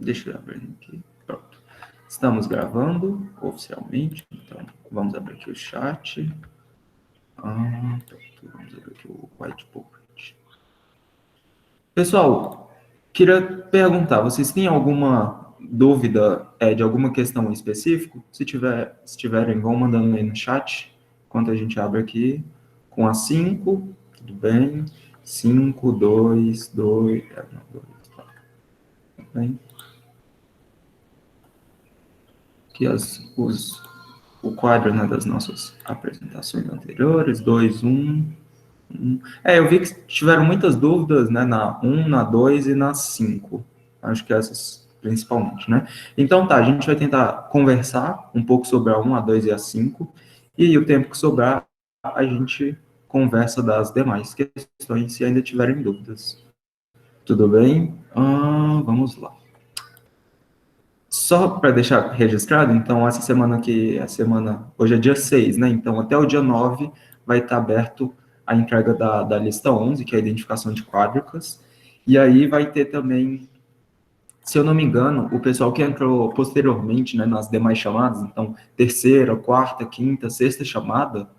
Deixa eu abrir aqui. Pronto. Estamos gravando oficialmente, então vamos abrir aqui o chat. Pronto. Vamos abrir aqui o whiteboard. Pessoal, queria perguntar, vocês têm alguma dúvida de alguma questão em específico? Se tiverem, vão mandando aí no chat, enquanto a gente abre aqui com a 5, tudo bem? 5, 2, 2, não, 2, tá. Tudo bem? Aqui o quadro, né, das nossas apresentações anteriores, 2, 1. Eu vi que tiveram muitas dúvidas, né, na 1, na 2 e na 5. Acho que essas principalmente, né? Então tá, a gente vai tentar conversar um pouco sobre a 1, a 2 e a 5, e o tempo que sobrar, a gente conversa das demais questões, se ainda tiverem dúvidas. Tudo bem? Vamos lá. Só para deixar registrado, então, essa semana aqui, hoje é dia 6, né? Então, até o dia 9 vai estar aberto a entrega da lista 11, que é a identificação de quádricas. E aí vai ter também, se eu não me engano, o pessoal que entrou posteriormente, né, nas demais chamadas, então, terceira, quarta, quinta, sexta chamada,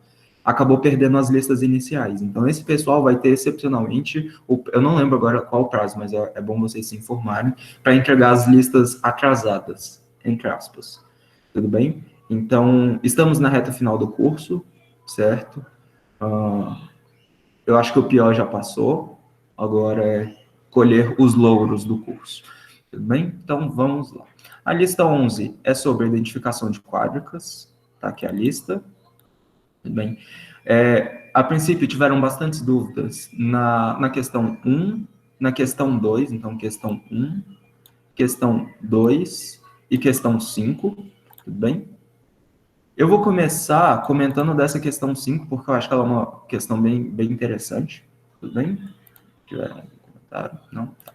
acabou perdendo as listas iniciais. Então, esse pessoal vai ter, excepcionalmente, eu não lembro agora qual o prazo, mas é bom vocês se informarem, para entregar as listas atrasadas, entre aspas. Tudo bem? Então, estamos na reta final do curso, certo? Eu acho que o pior já passou, agora é colher os louros do curso. Tudo bem? Então, vamos lá. A lista 11 é sobre a identificação de quádricas, tá aqui a lista. Tudo bem? A princípio, tiveram bastantes dúvidas na questão 1, na questão 2, então questão 1, questão 2 e questão 5, tudo bem? Eu vou começar comentando dessa questão 5, porque eu acho que ela é uma questão bem interessante, tudo bem? Tiver algum comentário? Não? Tá.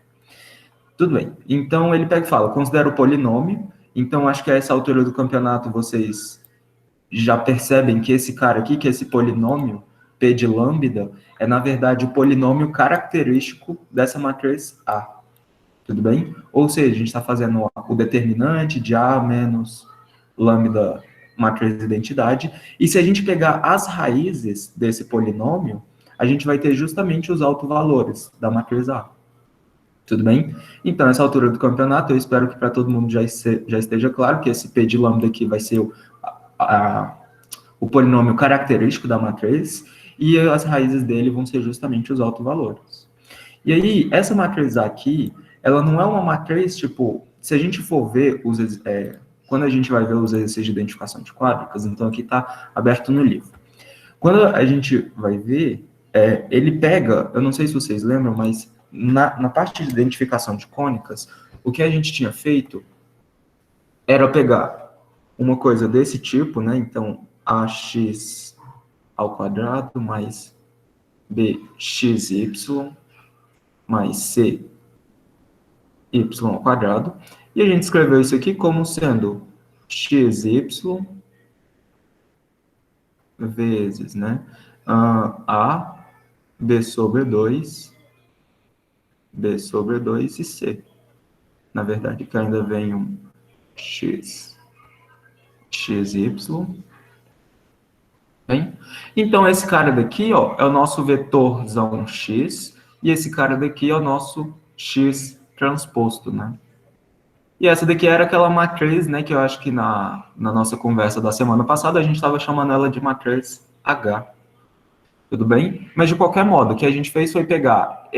Tudo bem. Então, ele pega e fala, considera o polinômio, então acho que a essa altura do campeonato vocês já percebem que esse cara aqui, que esse polinômio, P de lambda, é, na verdade, o polinômio característico dessa matriz A. Tudo bem? Ou seja, a gente está fazendo o determinante de A menos lambda matriz de identidade, e se a gente pegar as raízes desse polinômio, a gente vai ter justamente os autovalores da matriz A. Tudo bem? Então, nessa altura do campeonato, eu espero que para todo mundo já esteja claro que esse P de lambda aqui vai ser o polinômio característico da matriz, e as raízes dele vão ser justamente os autovalores. E aí, essa matriz aqui, ela não é uma matriz, tipo, se a gente for ver, quando a gente vai ver os exercícios de identificação de quádricas, então aqui está aberto no livro. Quando a gente vai ver, ele pega, eu não sei se vocês lembram, mas na parte de identificação de cônicas, o que a gente tinha feito era pegar uma coisa desse tipo, né? Então, ax ao quadrado mais bxy mais cy ao quadrado. E a gente escreveu isso aqui como sendo xy vezes, né? A, b sobre 2 e c. Na verdade, que ainda vem um xy. Bem? Então, esse cara daqui, ó, é o nosso vetorzão x, e esse cara daqui é o nosso x transposto, né? E essa daqui era aquela matriz, né, que eu acho que na nossa conversa da semana passada a gente estava chamando ela de matriz H. Tudo bem? Mas, de qualquer modo, o que a gente fez foi pegar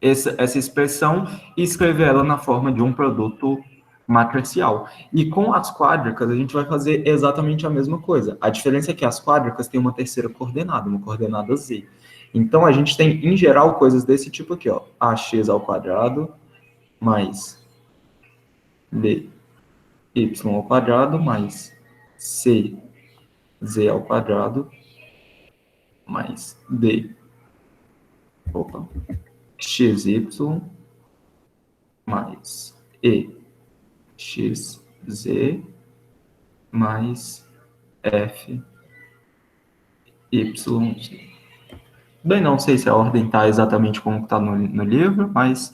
essa expressão e escrever ela na forma de um produto matricial. E com as quádricas, a gente vai fazer exatamente a mesma coisa. A diferença é que as quádricas têm uma terceira coordenada, uma coordenada z. Então, a gente tem, em geral, coisas desse tipo aqui, ó. Ax ao quadrado mais by ao quadrado mais cz ao quadrado mais xy mais exz mais fyz. Bem, não sei se a ordem está exatamente como está no livro, mas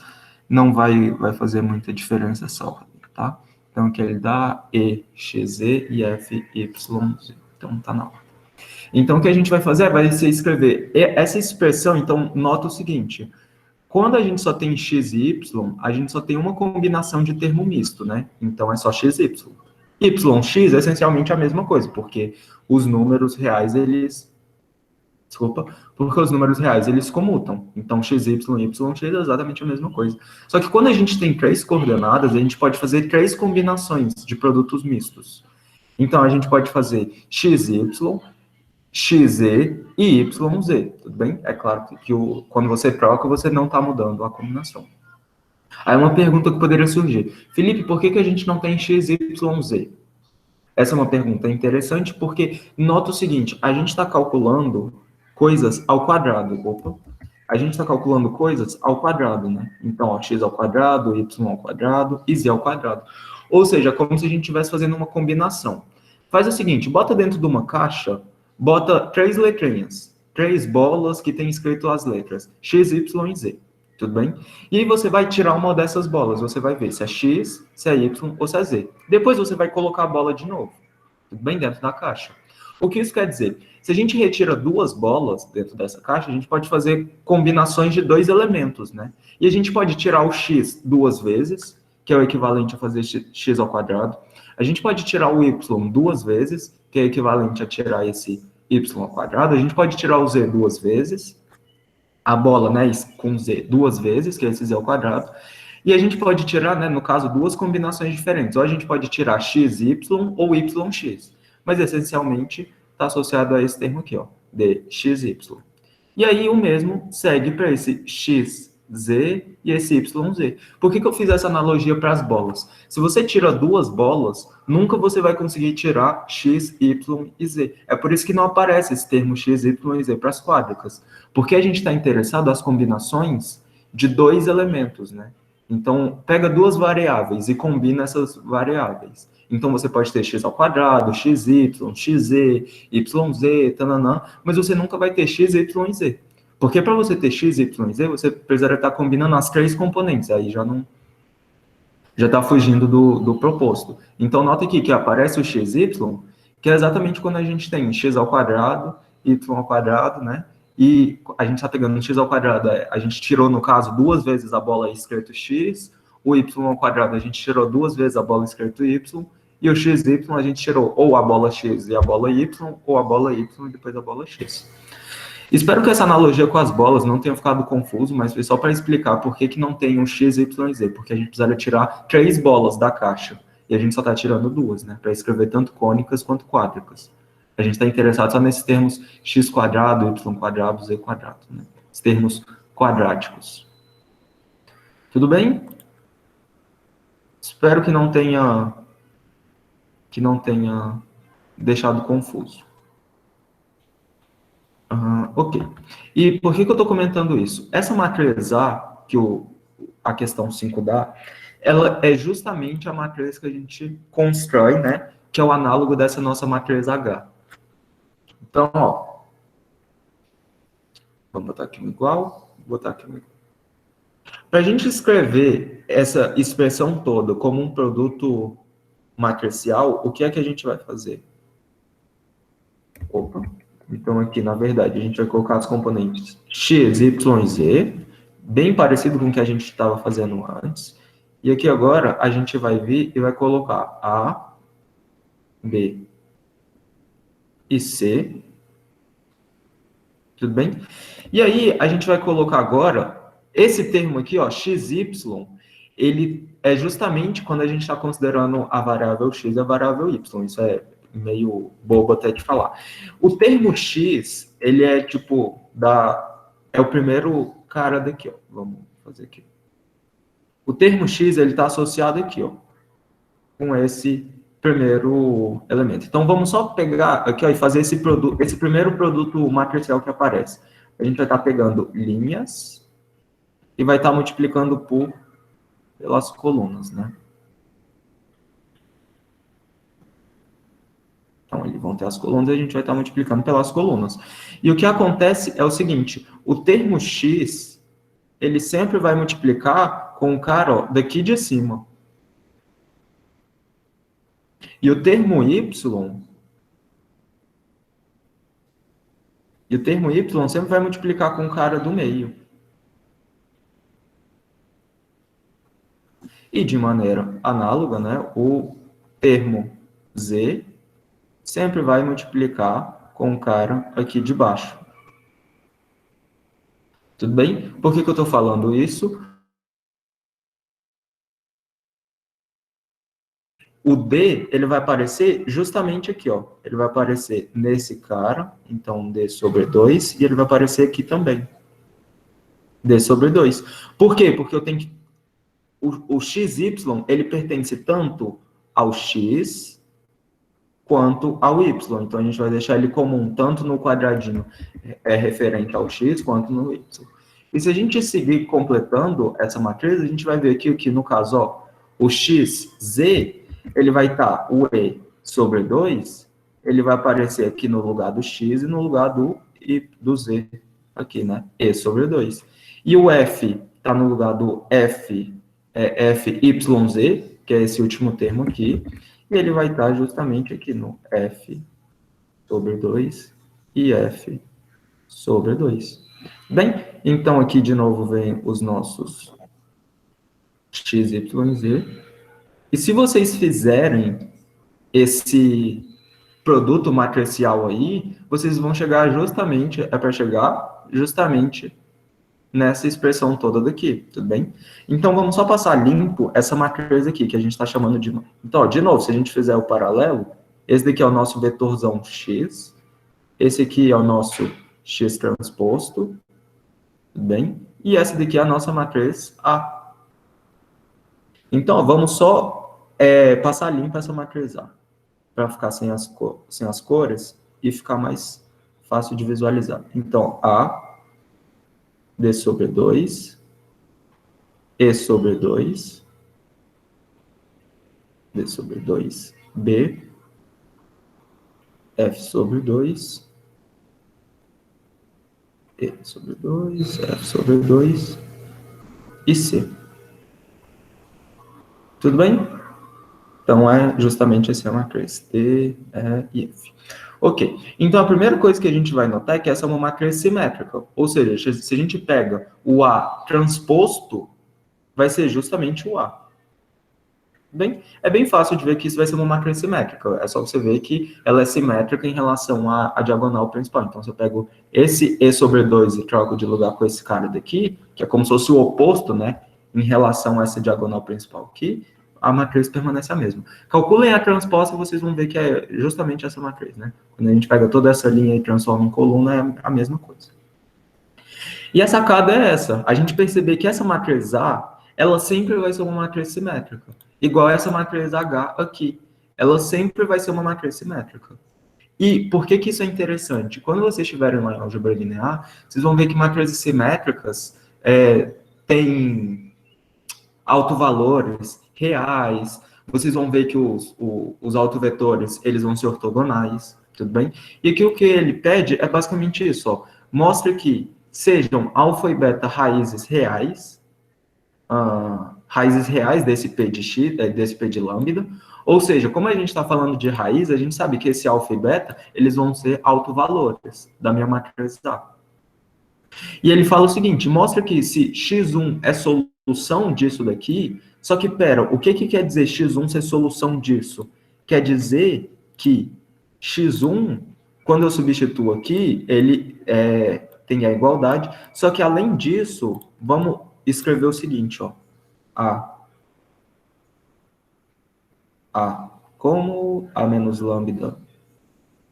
não vai fazer muita diferença essa ordem, tá? Então, aqui ele dá E, X, Z e F, Y, Z. Então, tá na ordem. Então, o que a gente vai fazer vai ser escrever essa expressão. Então, nota o seguinte: quando a gente só tem x e y, a gente só tem uma combinação de termo misto, né? Então, é só x e y. Yx é essencialmente a mesma coisa, porque os números reais, eles... Desculpa, porque os números reais, eles comutam. Então, x, y, x é exatamente a mesma coisa. Só que quando a gente tem três coordenadas, a gente pode fazer três combinações de produtos mistos. Então, a gente pode fazer x, y, XZ e YZ, tudo bem? É claro que quando você troca, você não está mudando a combinação. Aí uma pergunta que poderia surgir: Felipe, por que a gente não tem XYZ? Essa é uma pergunta interessante porque nota o seguinte: a gente está calculando coisas ao quadrado. Opa! A gente está calculando coisas ao quadrado, né? Então, ó, x ao quadrado, y ao quadrado e z ao quadrado. Ou seja, como se a gente estivesse fazendo uma combinação. Faz o seguinte: bota dentro de uma caixa, bota três letrinhas, três bolas que tem escrito as letras x, y e z. Tudo bem? E aí você vai tirar uma dessas bolas, você vai ver se é x, se é y ou se é z. Depois você vai colocar a bola de novo, tudo bem? Dentro da caixa. O que isso quer dizer? Se a gente retira duas bolas dentro dessa caixa, a gente pode fazer combinações de dois elementos, né? E a gente pode tirar o x duas vezes, que é o equivalente a fazer x ao quadrado. A gente pode tirar o y duas vezes, que é equivalente a tirar esse y ao quadrado. A gente pode tirar o z duas vezes, a bola, né, com z duas vezes, que é esse z ao quadrado. E a gente pode tirar, né, no caso, duas combinações diferentes. Ou a gente pode tirar xy ou yx. Mas, essencialmente, está associado a esse termo aqui, ó, dxy. E aí, o mesmo segue para esse xz e esse yz. Por que eu fiz essa analogia para as bolas? Se você tira duas bolas, nunca você vai conseguir tirar x, y e z. É por isso que não aparece esse termo x, y e z para as quádricas. Porque a gente está interessado nas combinações de dois elementos, né? Então, pega duas variáveis e combina essas variáveis. Então, você pode ter x ao quadrado, xy, xz, yz, tananã, mas você nunca vai ter x, y e z. Porque para você ter x, y e z, você precisaria estar combinando as três componentes. Aí já não... já está fugindo do proposto. Então, nota aqui que aparece o xy, que é exatamente quando a gente tem x ao quadrado, y ao quadrado, né? E a gente está pegando x ao quadrado, a gente tirou, no caso, duas vezes a bola escrito x, o y ao quadrado a gente tirou duas vezes a bola escrito y, e o xy a gente tirou ou a bola x e a bola y, ou a bola y e depois a bola x. Espero que essa analogia com as bolas não tenha ficado confuso, mas foi só para explicar por que não tem um x, y e z, porque a gente precisaria tirar três bolas da caixa, e a gente só está tirando duas, né, para escrever tanto cônicas quanto quádricas. A gente está interessado só nesses termos x quadrado, y quadrado, z quadrado, né? Os termos quadráticos. Tudo bem? Espero que não tenha deixado confuso. Ok. E por que eu estou comentando isso? Essa matriz A, que a questão 5 dá, ela é justamente a matriz que a gente constrói, né? Que é o análogo dessa nossa matriz H. Então, ó, vamos botar aqui um igual, vou botar aqui um igual. Para a gente escrever essa expressão toda como um produto matricial, o que é que a gente vai fazer? Opa. Então, aqui, na verdade, a gente vai colocar os componentes x, y e z, bem parecido com o que a gente estava fazendo antes. E aqui agora, a gente vai vir e vai colocar A, B e C. Tudo bem? E aí, a gente vai colocar agora, esse termo aqui, ó, xy, ele é justamente quando a gente está considerando a variável x e a variável y. Isso é meio bobo até de falar. O termo x, ele é tipo é o primeiro cara daqui, ó. Vamos fazer aqui. O termo x, ele está associado aqui, ó, com esse primeiro elemento. Então, vamos só pegar aqui, ó, e fazer esse primeiro produto matricial que aparece. A gente vai estar pegando linhas e vai estar multiplicando pelas colunas, né? Então, eles vão ter as colunas e a gente vai estar multiplicando pelas colunas. E o que acontece é o seguinte, o termo x, ele sempre vai multiplicar com o cara, ó, daqui de cima. E o termo y sempre vai multiplicar com o cara do meio. E de maneira análoga, né, o termo z sempre vai multiplicar com o cara aqui de baixo. Tudo bem? Por que eu estou falando isso? O D, ele vai aparecer justamente aqui, ó. Ele vai aparecer nesse cara, então D sobre 2, e ele vai aparecer aqui também. D sobre 2. Por quê? Porque eu tenho que... O XY, ele pertence tanto ao X quanto ao Y. Então, a gente vai deixar ele comum, tanto no quadradinho referente ao X, quanto no Y. E se a gente seguir completando essa matriz, a gente vai ver aqui que, no caso, ó, o XZ, ele vai estar o E sobre 2, ele vai aparecer aqui no lugar do X e no lugar do Z, aqui, né? E sobre 2. E o F está no lugar do FYZ, que é esse último termo aqui, e ele vai estar justamente aqui no F sobre 2 e F sobre 2. Bem, então aqui de novo vem os nossos x, y, z. E se vocês fizerem esse produto matricial aí, vocês vão chegar justamente, é para chegar justamente nessa expressão toda daqui, tudo bem? Então, vamos só passar limpo essa matriz aqui, que a gente está chamando de... Então, ó, de novo, se a gente fizer o paralelo, esse daqui é o nosso vetorzão x, esse aqui é o nosso x transposto, tudo bem? E essa daqui é a nossa matriz A. Então, ó, vamos só passar limpo essa matriz A, para ficar sem as cores e ficar mais fácil de visualizar. Então, A, D sobre 2, E sobre 2, D sobre 2, B, F sobre 2, E sobre 2, F sobre 2 e C. Tudo bem? Então, é justamente essa matriz, T, E e F. Ok, então a primeira coisa que a gente vai notar é que essa é uma matriz simétrica, ou seja, se a gente pega o A transposto, vai ser justamente o A. Bem, é bem fácil de ver que isso vai ser uma matriz simétrica, é só você ver que ela é simétrica em relação à diagonal principal. Então, se eu pego esse E sobre 2 e troco de lugar com esse cara daqui, que é como se fosse o oposto, né, em relação a essa diagonal principal aqui, a matriz permanece a mesma. Calculem a transposta e vocês vão ver que é justamente essa matriz, né? Quando a gente pega toda essa linha e transforma em coluna, é a mesma coisa. E a sacada é essa, a gente perceber que essa matriz A, ela sempre vai ser uma matriz simétrica, igual essa matriz H aqui. Ela sempre vai ser uma matriz simétrica. E por que isso é interessante? Quando vocês estiverem lá em álgebra linear, vocês vão ver que matrizes simétricas têm autovalores reais, vocês vão ver que os autovetores, eles vão ser ortogonais, tudo bem? E aqui o que ele pede é basicamente isso, ó. Mostra que sejam alfa e beta raízes reais desse P de x, desse P de lambda, ou seja, como a gente está falando de raiz, a gente sabe que esse alfa e beta, eles vão ser autovalores da minha matriz A. E ele fala o seguinte, mostra que se x1 é solução disso daqui, só que, pera, o que quer dizer x1 ser solução disso? Quer dizer que x1, quando eu substituo aqui, ele tem a igualdade, só que além disso, vamos escrever o seguinte, ó, A como A menos lambda,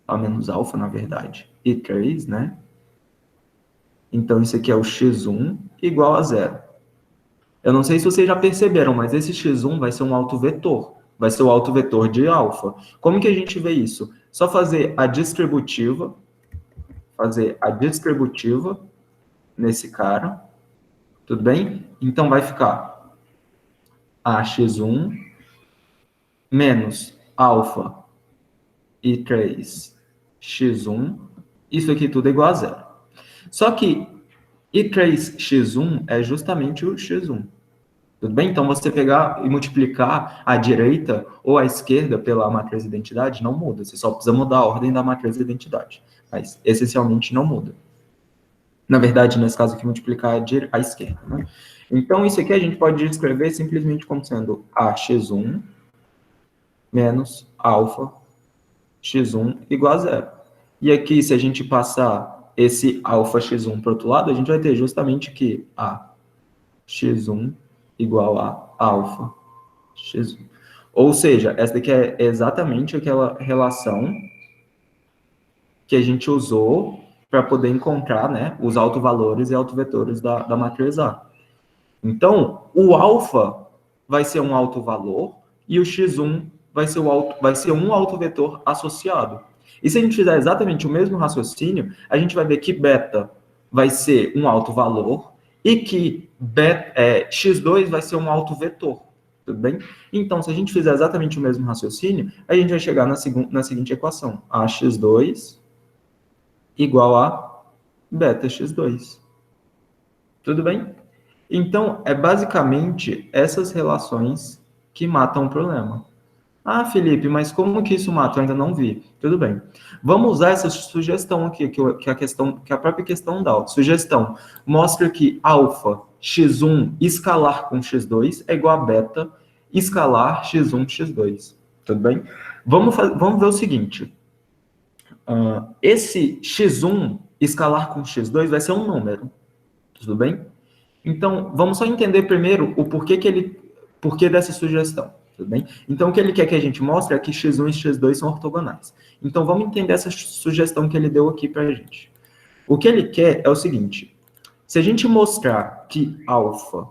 A menos alfa, na verdade, e 3, né? Então, isso aqui é o x1 igual a 0. Eu não sei se vocês já perceberam, mas esse x1 vai ser um autovetor. Vai ser o autovetor de alfa. Como que a gente vê isso? Só fazer a distributiva nesse cara. Tudo bem? Então, vai ficar AX1 menos alfa e 3 x1. Isso aqui tudo é igual a 0. Só que E 3x1 é justamente o x1. Tudo bem? Então, você pegar e multiplicar a direita ou a esquerda pela matriz de identidade não muda. Você só precisa mudar a ordem da matriz de identidade. Mas, essencialmente, não muda. Na verdade, nesse caso aqui, multiplicar a esquerda. Né? Então, isso aqui a gente pode descrever simplesmente como sendo AX1 menos alfa x1 igual a zero. E aqui, se a gente passar esse alfa x1 para o outro lado, a gente vai ter justamente que a x1 igual a alfa x1. Ou seja, essa daqui é exatamente aquela relação que a gente usou para poder encontrar, né, os autovalores e autovetores da matriz A. Então, o alfa vai ser um autovalor e o x1 vai ser um autovetor associado. E se a gente fizer exatamente o mesmo raciocínio, a gente vai ver que beta vai ser um autovalor e que x2 vai ser um autovetor. Tudo bem? Então, se a gente fizer exatamente o mesmo raciocínio, a gente vai chegar na seguinte equação. AX2 igual a beta x2. Tudo bem? Então, é basicamente essas relações que matam o problema. Ah, Felipe, mas como que isso mata? Eu ainda não vi. Tudo bem. Vamos usar essa sugestão aqui, que a própria questão dá. Sugestão. Mostra que alfa x1 escalar com x2 é igual a beta escalar x1 x2. Tudo bem? Vamos ver o seguinte. Esse x1 escalar com x2 vai ser um número. Tudo bem? Então, vamos só entender primeiro o porquê dessa sugestão, tudo bem? Então, o que ele quer que a gente mostre é que x1 e x2 são ortogonais. Então, vamos entender essa sugestão que ele deu aqui para a gente. O que ele quer é o seguinte, se a gente mostrar que alfa,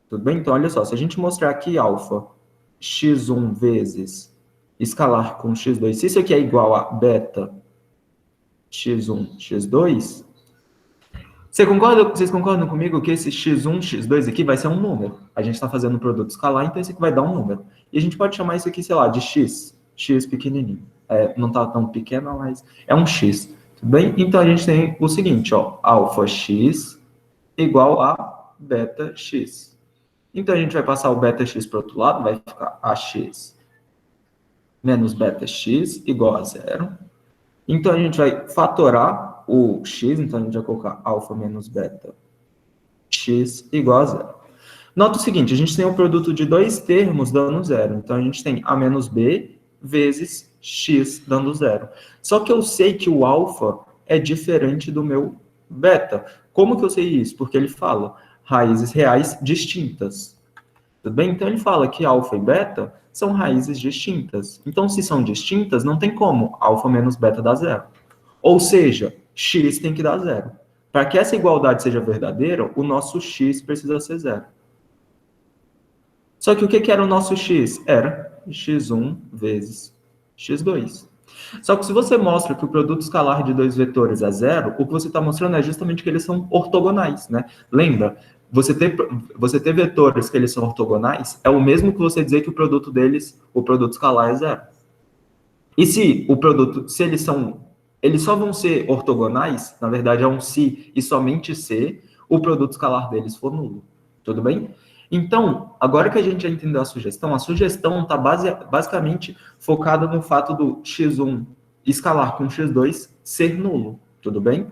tudo bem? Então, olha só, se a gente mostrar que alfa x1 vezes escalar com x2, se isso aqui é igual a beta x1, x2... Vocês concordam comigo que esse x1, x2 aqui vai ser um número? A gente está fazendo um produto escalar, então esse aqui vai dar um número. E a gente pode chamar isso aqui, sei lá, de x pequenininho. Não está tão pequeno, mas é um x. Tudo bem? Então a gente tem o seguinte, ó, alfa x igual a beta x. Então a gente vai passar o beta x para o outro lado, vai ficar ax menos beta x igual a zero. Então a gente vai fatorar o x, então a gente vai colocar alfa menos beta x igual a zero. Nota o seguinte, a gente tem um produto de dois termos dando zero. Então a gente tem a menos b vezes x dando zero. Só que eu sei que o alfa é diferente do meu beta. Como que eu sei isso? Porque ele fala raízes reais distintas. Tudo bem? Então ele fala que alfa e beta são raízes distintas. Então, se são distintas, não tem como alfa menos beta dar zero. Ou seja, x tem que dar zero. Para que essa igualdade seja verdadeira, o nosso x precisa ser zero. Só que o que era o nosso x? Era x1 vezes x2. Só que se você mostra que o produto escalar de dois vetores é zero, o que você está mostrando é justamente que eles são ortogonais, né? Lembra? Você ter vetores que eles são ortogonais é o mesmo que você dizer que o produto deles, o produto escalar é zero. E se eles só vão ser ortogonais, na verdade é um se e somente se o produto escalar deles for nulo. Tudo bem? Então, agora que a gente já entendeu a sugestão está basicamente focada no fato do x1 escalar com x2 ser nulo. Tudo bem?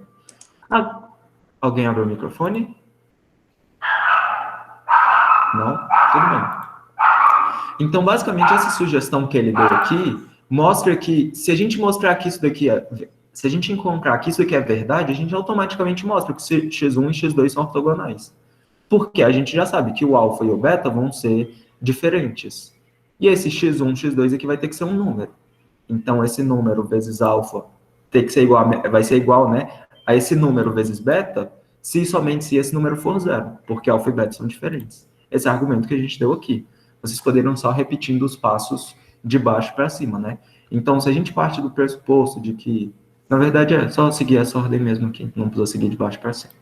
Alguém abre o microfone? Não? Tudo bem. Então, basicamente, essa sugestão que ele deu aqui mostra que, se a gente mostrar que isso daqui se a gente encontrar que isso aqui é verdade, a gente automaticamente mostra que x1 e x2 são ortogonais. Porque a gente já sabe que o alfa e o beta vão ser diferentes. E esse x1, x2 aqui vai ter que ser um número. Então, esse número vezes alfa vai ser igual, né, a esse número vezes beta, somente se esse número for zero, porque alfa e beta são diferentes. Esse é o argumento que a gente deu aqui. Vocês poderiam só repetindo os passos de baixo para cima, né? Então, se a gente parte do pressuposto de que, na verdade, é só seguir essa ordem mesmo aqui, não precisa seguir de baixo para cima.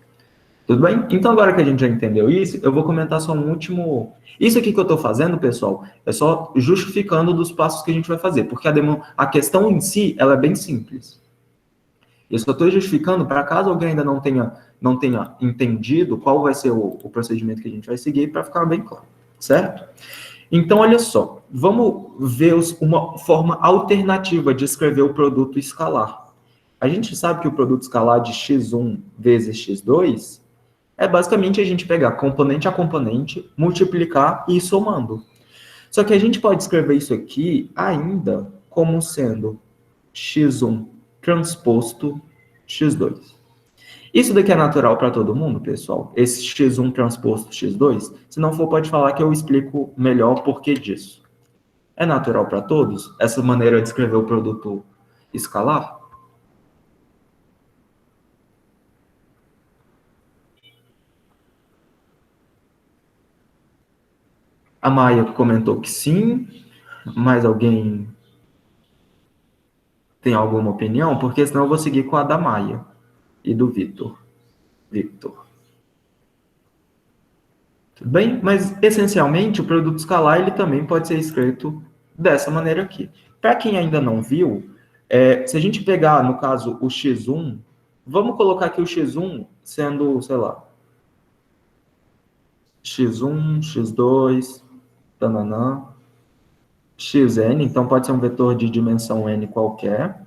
Tudo bem? Então, agora que a gente já entendeu isso, eu vou comentar só um último... Isso aqui que eu estou fazendo, pessoal, é só justificando dos passos que a gente vai fazer, porque a questão em si, ela é bem simples. Eu só estou justificando para caso alguém ainda não tenha entendido qual vai ser o procedimento que a gente vai seguir, para ficar bem claro, certo? Então, olha só, vamos ver uma forma alternativa de escrever o produto escalar. A gente sabe que o produto escalar de x1 vezes x2 é basicamente a gente pegar componente a componente, multiplicar e ir somando. Só que a gente pode escrever isso aqui ainda como sendo x1 transposto x2. Isso daqui é natural para todo mundo, pessoal? Esse x1 transposto x2? Se não for, pode falar que eu explico melhor o porquê disso. É natural para todos essa maneira de escrever o produto escalar? A Maia comentou que sim. Mais alguém tem alguma opinião? Porque senão eu vou seguir com a da Maia e do Vitor. Victor. Tudo bem? Mas, essencialmente, o produto escalar ele também pode ser escrito dessa maneira aqui. Para quem ainda não viu, se a gente pegar, no caso, o x1, vamos colocar aqui o x1 sendo, sei lá, x1, x2, tananã, xn, então pode ser um vetor de dimensão n qualquer,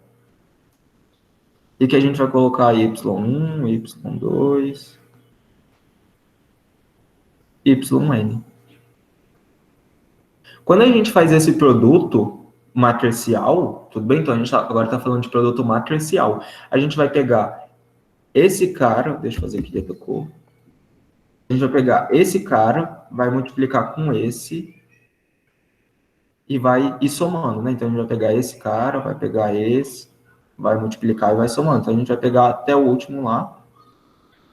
e que a gente vai colocar y1, y2, yn. Quando a gente faz esse produto matricial, tudo bem? Então a gente agora está falando de produto matricial. A gente vai pegar esse cara, deixa eu fazer aqui de cor. A gente vai pegar esse cara, vai multiplicar com esse e vai ir somando, né? Então a gente vai pegar esse cara, vai pegar esse, vai multiplicar e vai somando. Então a gente vai pegar até o último lá,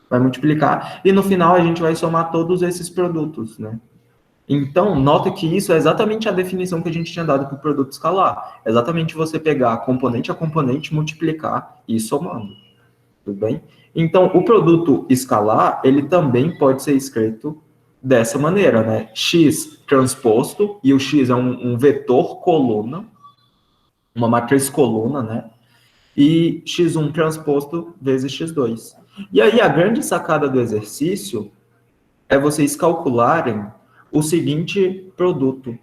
vai multiplicar e no final a gente vai somar todos esses produtos, né? Então, nota que isso é exatamente a definição que a gente tinha dado para o produto escalar. É exatamente você pegar componente a componente, multiplicar e ir somando. Tudo bem? Então, o produto escalar, ele também pode ser escrito dessa maneira, né? X transposto, e o X é um vetor coluna, uma matriz coluna, né? E x1 transposto vezes x2. E aí, a grande sacada do exercício é vocês calcularem o seguinte produto.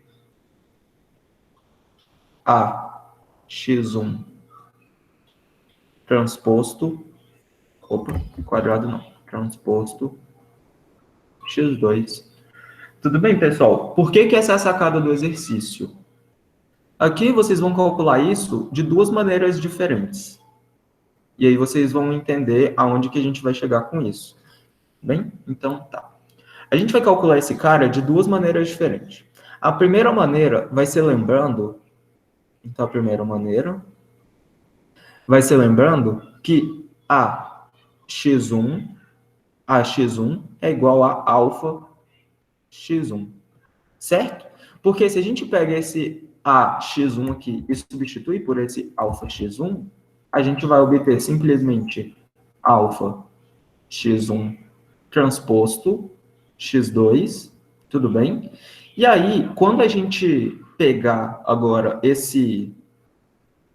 A x1 transposto, quadrado não, transposto x2. Tudo bem, pessoal? Por que essa é a sacada do exercício? Aqui vocês vão calcular isso de duas maneiras diferentes. E aí vocês vão entender aonde que a gente vai chegar com isso. Bem? Então, tá. A gente vai calcular esse cara de duas maneiras diferentes. A primeira maneira vai ser lembrando... Então, a primeira maneira vai ser lembrando que a x1 é igual a alfa x1, certo? Porque se a gente pega esse a x1 aqui e substituir por esse alfa x1, a gente vai obter simplesmente alfa x1 transposto x2, tudo bem? E aí, quando a gente pegar agora esse...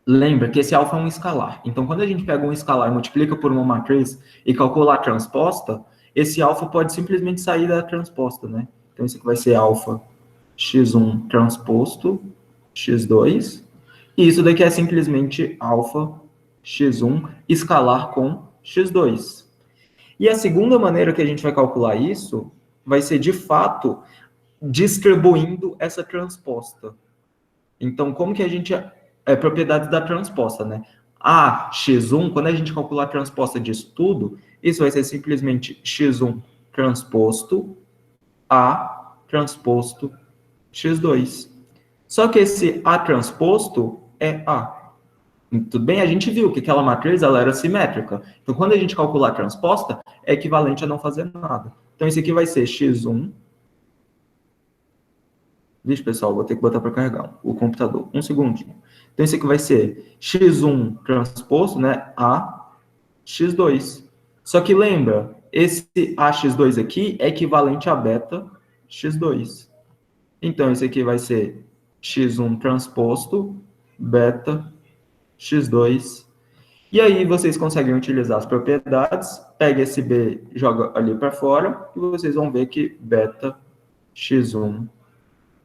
Lembra que esse alfa é um escalar. Então, quando a gente pega um escalar, multiplica por uma matriz e calcula a transposta, esse alfa pode simplesmente sair da transposta, né? Então, isso aqui vai ser alfa x1 transposto x2. E isso daqui é simplesmente alfa x1 escalar com x2. E a segunda maneira que a gente vai calcular isso vai ser, de fato, distribuindo essa transposta. Então, como que a gente... É propriedade da transposta, né? A x1, quando a gente calcular a transposta disso tudo, isso vai ser simplesmente x1 transposto a transposto x2. Só que esse a transposto é a. Tudo bem? A gente viu que aquela matriz ela era simétrica. Então, quando a gente calcular a transposta, é equivalente a não fazer nada. Então, isso aqui vai ser x1. Vixe, pessoal, vou ter que botar para carregar o computador. Um segundinho. Então, isso aqui vai ser x1 transposto, né, a x2. Só que lembra, esse ax2 aqui é equivalente a beta x2. Então, esse aqui vai ser x1 transposto beta x2. E aí vocês conseguem utilizar as propriedades, pega esse B, joga ali para fora, e vocês vão ver que beta x1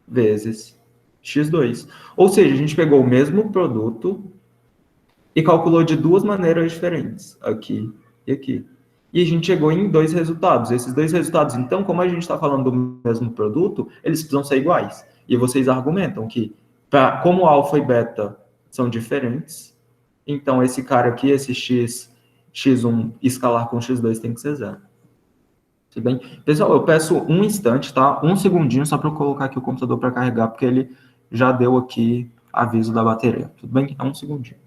vezes x2. Ou seja, a gente pegou o mesmo produto e calculou de duas maneiras diferentes, aqui e aqui. E a gente chegou em dois resultados. Esses dois resultados, então, como a gente está falando do mesmo produto, eles precisam ser iguais. E vocês argumentam que, como alfa e beta são diferentes, então esse cara aqui, esse x1 escalar com x2 tem que ser zero. Tudo bem? Pessoal, eu peço um instante, tá? Um segundinho só para eu colocar aqui o computador para carregar, porque ele já deu aqui aviso da bateria. Tudo bem? É um segundinho.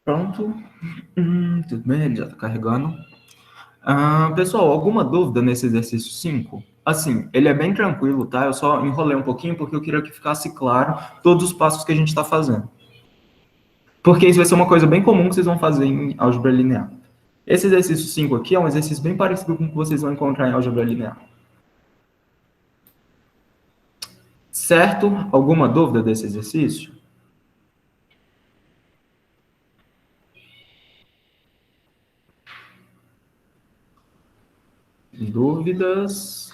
Pronto. Tudo bem, ele já está carregando. Pessoal, alguma dúvida nesse exercício 5? Assim, ele é bem tranquilo, tá? Eu só enrolei um pouquinho porque eu queria que ficasse claro todos os passos que a gente está fazendo. Porque isso vai ser uma coisa bem comum que vocês vão fazer em álgebra linear. Esse exercício 5 aqui é um exercício bem parecido com o que vocês vão encontrar em álgebra linear. Certo? Alguma dúvida desse exercício? Dúvidas?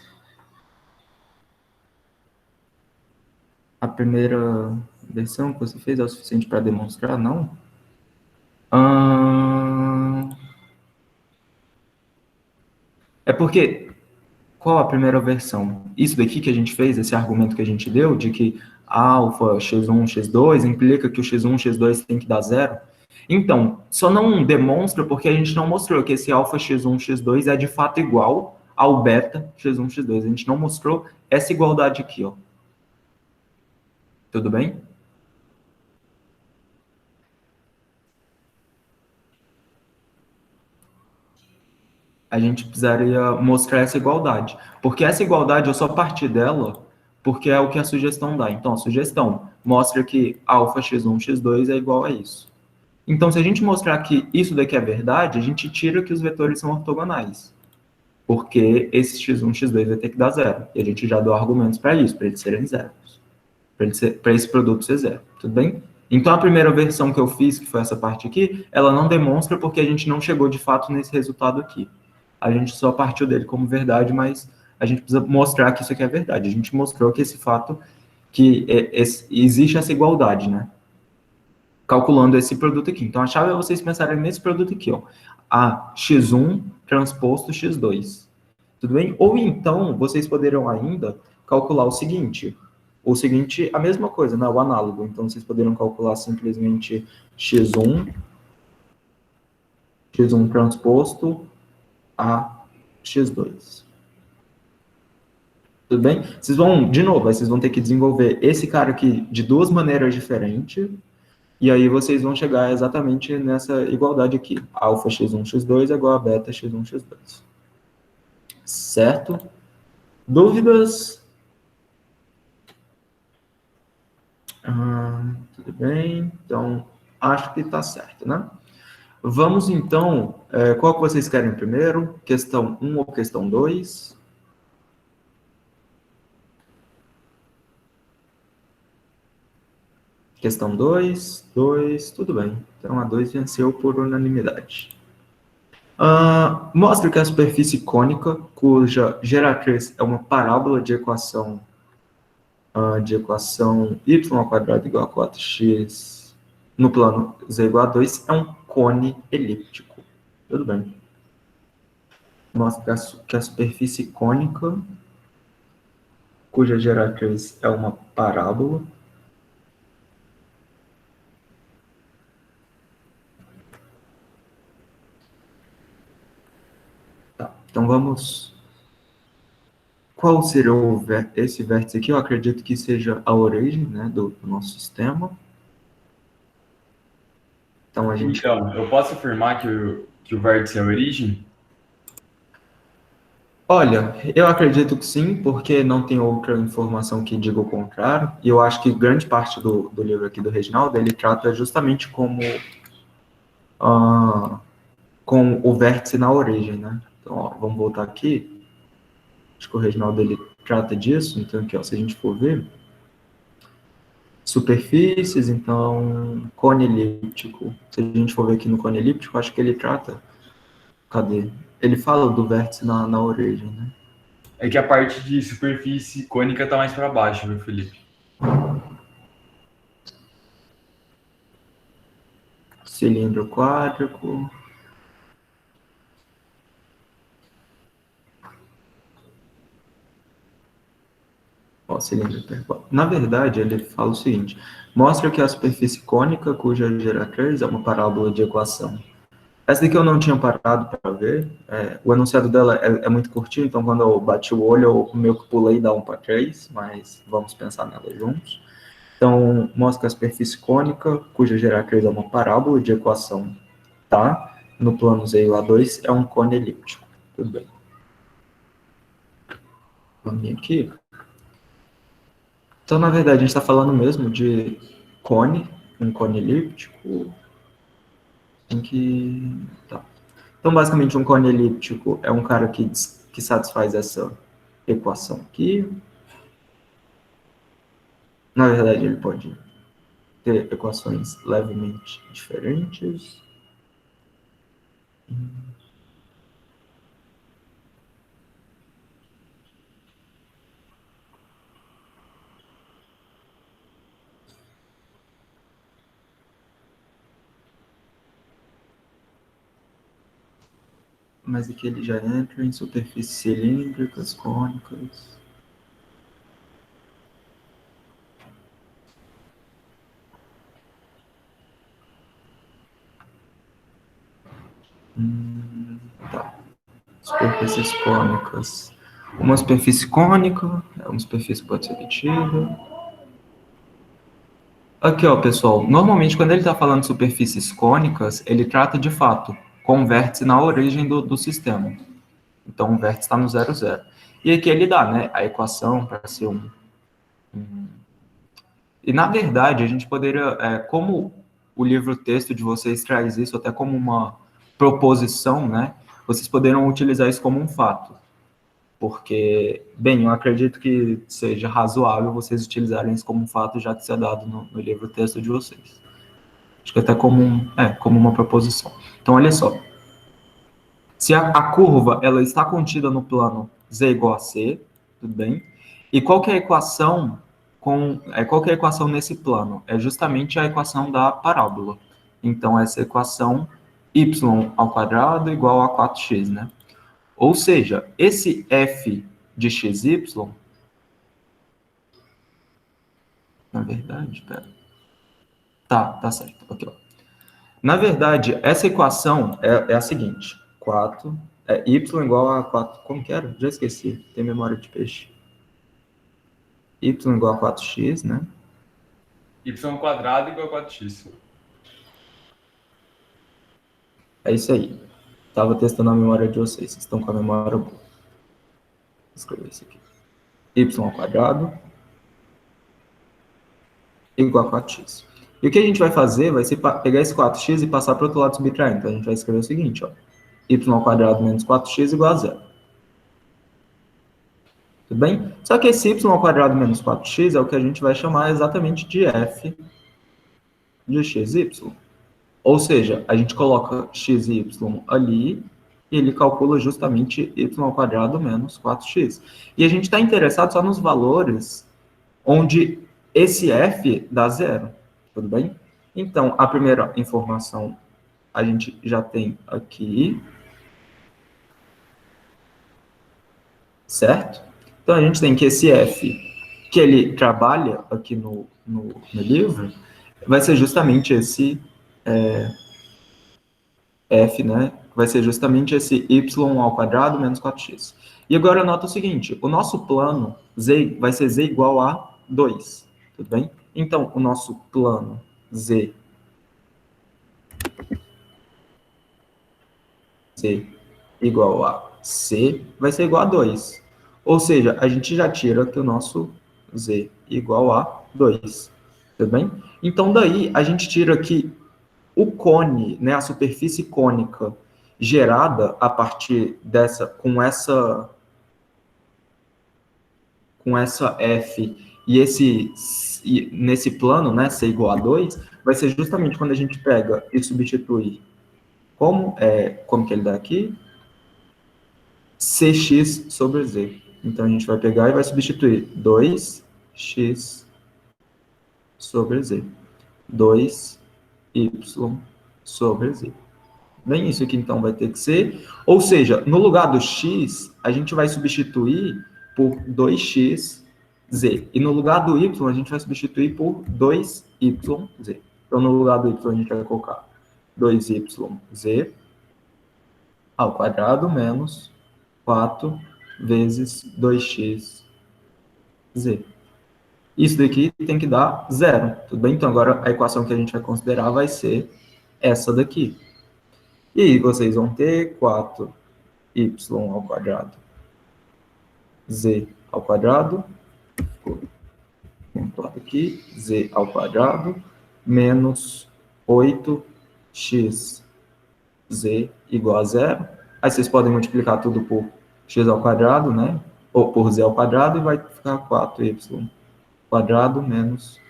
A primeira versão que você fez é o suficiente para demonstrar? Não? É porque, qual a primeira versão? Isso daqui que a gente fez, esse argumento que a gente deu, de que alfa, x1, x2, implica que o x1, x2 tem que dar zero? Então, só não demonstra porque a gente não mostrou que esse alfa, x1, x2 é de fato igual ao beta, x1, x2. A gente não mostrou essa igualdade aqui, ó. Tudo bem? A gente precisaria mostrar essa igualdade. Porque essa igualdade, eu só parti dela porque é o que a sugestão dá. Então, a sugestão mostra que alfa x1, x2 é igual a isso. Então, se a gente mostrar que isso daqui é verdade, a gente tira que os vetores são ortogonais. Porque esse x1, x2 vai ter que dar zero. E a gente já deu argumentos para isso, para eles serem zeros. Para esse produto ser zero. Tudo bem? Então, a primeira versão que eu fiz, que foi essa parte aqui, ela não demonstra porque a gente não chegou de fato nesse resultado aqui. A gente só partiu dele como verdade, mas a gente precisa mostrar que isso aqui é verdade. A gente mostrou que esse fato, que existe essa igualdade, né? Calculando esse produto aqui. Então, a chave é vocês pensarem nesse produto aqui, ó. A x1 transposto x2. Tudo bem? Ou então, vocês poderiam ainda calcular o seguinte. O seguinte, a mesma coisa, né? O análogo. Então, vocês poderiam calcular simplesmente x1 transposto a x2. Tudo bem? Vocês vão, de novo, vocês vão ter que desenvolver esse cara aqui de duas maneiras diferentes, e aí vocês vão chegar exatamente nessa igualdade aqui. Alfa x1, x2 é igual a beta x1, x2. Certo? Dúvidas? Tudo bem. Então, acho que está certo, né? Vamos, então, qual que vocês querem primeiro? Questão 1 ou questão 2? Questão 2, 2, tudo bem. Então, a 2 venceu por unanimidade. Mostra que a superfície cônica, cuja geratriz é uma parábola de equação y ao quadrado igual a 4x no plano z igual a 2, é um cone elíptico. Tudo bem. Mostra que a superfície cônica, cuja geratriz é uma parábola, tá. Então vamos. Qual seria esse vértice aqui? Eu acredito que seja a origem, né, do nosso sistema. Então, a gente... Então, eu posso afirmar que o vértice é a origem? Olha, eu acredito que sim, porque não tem outra informação que diga o contrário, e eu acho que grande parte do livro aqui do Reginaldo, ele trata justamente como com o vértice na origem, né? Então, ó, vamos voltar aqui, acho que o Reginaldo, ele trata disso, então aqui, ó, se a gente for ver, superfícies, então, cone elíptico, se a gente for ver aqui no cone elíptico, acho que ele trata, cadê? Ele fala do vértice na origem, né? É que a parte de superfície cônica está mais para baixo, viu, Felipe? Cilindro quádrico. Ó, cilindro hiperbólico. Na verdade, ele fala o seguinte: mostra que a superfície cônica cuja geratrz é uma parábola de equação. Essa daqui eu não tinha parado para ver. O enunciado dela é muito curtinho, então quando eu bati o olho, eu meio que pulei da 1 para 3, mas vamos pensar nela juntos. Então, mostra que a superfície cônica, cuja geratrz é uma parábola de equação, tá? No plano Z lá 2 é um cone elíptico. Tudo bem. Vamos vir aqui. Então, na verdade, a gente está falando mesmo de cone, um cone elíptico, em que... Tá. Então, basicamente, um cone elíptico é um cara que satisfaz essa equação aqui. Na verdade, ele pode ter equações levemente diferentes. Mas aqui ele já entra em superfícies cilíndricas, cônicas. Tá. Superfícies cônicas. Uma superfície cônica, uma superfície pode ser retida. Aqui, ó, pessoal, normalmente quando ele está falando de superfícies cônicas, ele trata de fato com o vértice na origem do sistema. Então, o vértice está no 0, 0. E aqui ele dá, né, a equação para ser E, na verdade, a gente poderia, como o livro-texto de vocês traz isso até como uma proposição, né, vocês poderiam utilizar isso como um fato. Porque, bem, eu acredito que seja razoável vocês utilizarem isso como um fato, já que isso é dado no livro-texto de vocês. Acho que até como uma proposição. Então, olha só. Se a curva ela está contida no plano z igual a c, tudo bem? E qual que é a equação qual que é a equação nesse plano? É justamente a equação da parábola. Então, essa equação y ao quadrado igual a 4x, né? Ou seja, esse f de xy, na verdade, pera. Tá certo. Aqui, ó. Na verdade, essa equação é a seguinte: 4 y igual a 4. Como que era? Já esqueci. Tem memória de peixe. Y igual a 4x, né? Y quadrado igual a 4x. É isso aí. Tava testando a memória de vocês. Vocês estão com a memória boa. Vou escrever isso aqui. Y ao quadrado igual a 4x. E o que a gente vai fazer vai ser pegar esse 4x e passar para o outro lado subtraindo. Então, a gente vai escrever o seguinte, ó. Y ao quadrado menos 4x igual a 0. Tudo bem? Só que esse y ao quadrado menos 4x é o que a gente vai chamar exatamente de f de xy. Ou seja, a gente coloca x e y ali e ele calcula justamente y ao quadrado menos 4x. E a gente está interessado só nos valores onde esse f dá zero. Tudo bem? Então, a primeira informação a gente já tem aqui. Certo? Então, a gente tem que esse f que ele trabalha aqui no livro vai ser justamente esse f, né? Vai ser justamente esse y ao quadrado menos 4x. E agora nota o seguinte, o nosso plano z vai ser z igual a 2, tudo bem? Então, o nosso plano z C igual a C vai ser igual a 2. Ou seja, a gente já tira que o nosso Z igual a 2. Tudo bem? Então, daí, a gente tira que o cone, né, a superfície cônica gerada a partir dessa, com essa F e nesse plano, né, C igual a 2, vai ser justamente quando a gente pega e substitui como que ele dá aqui? Cx sobre Z. Então, a gente vai pegar e vai substituir 2x sobre Z. 2y sobre Z. Bem, isso aqui, então, vai ter que ser... Ou seja, no lugar do x, a gente vai substituir por 2xz. E no lugar do y, a gente vai substituir por 2yz. Então, no lugar do y, a gente vai colocar 2yz ao quadrado menos 4 vezes 2xz. Isso daqui tem que dar 0, tudo bem? Então, agora a equação que a gente vai considerar vai ser essa daqui. E aí vocês vão ter 4y ao quadrado, z ao quadrado, pontuado aqui, z ao quadrado, menos 8x z igual a 0. Aí vocês podem multiplicar tudo por x ao quadrado, né? Ou por z ao quadrado, e vai ficar 4y quadrado menos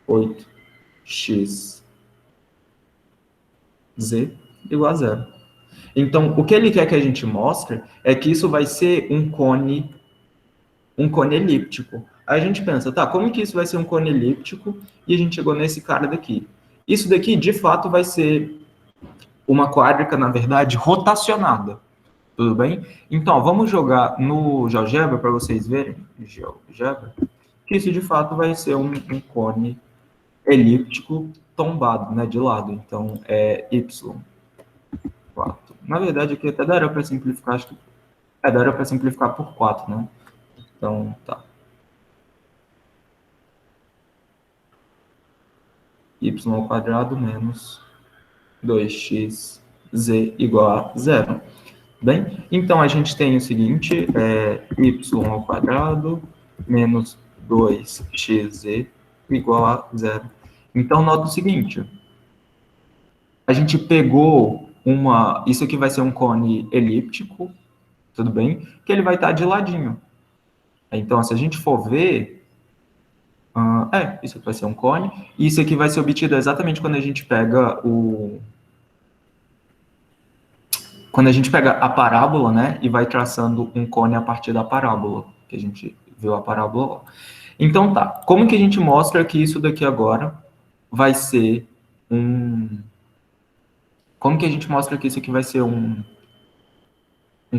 8x z igual a 0. Então, o que ele quer que a gente mostre é que isso vai ser um cone elíptico. Aí a gente pensa, tá, como que isso vai ser um cone elíptico? E a gente chegou nesse cara daqui. Isso daqui, de fato, vai ser uma quádrica, na verdade, rotacionada. Tudo bem? Então, ó, vamos jogar no GeoGebra para vocês verem. GeoGebra. Que isso, de fato, vai ser um cone elíptico tombado, né, de lado. Então, é y4. Na verdade, aqui até daria para simplificar, acho que daria para simplificar por 4, né? Então, tá. Y ao quadrado menos 2xz igual a 0. Bem, então a gente tem o seguinte, y ao quadrado menos 2xz igual a 0. Então, nota o seguinte, a gente pegou isso aqui vai ser um cone elíptico, tudo bem? Que ele vai estar de ladinho. Então, se a gente for ver, isso aqui vai ser um cone, e isso aqui vai ser obtido exatamente quando a gente pega a parábola, né, e vai traçando um cone a partir da parábola, que a gente viu a parábola lá. Então, tá. Como que a gente mostra que isso daqui agora vai ser Como que a gente mostra que isso aqui vai ser um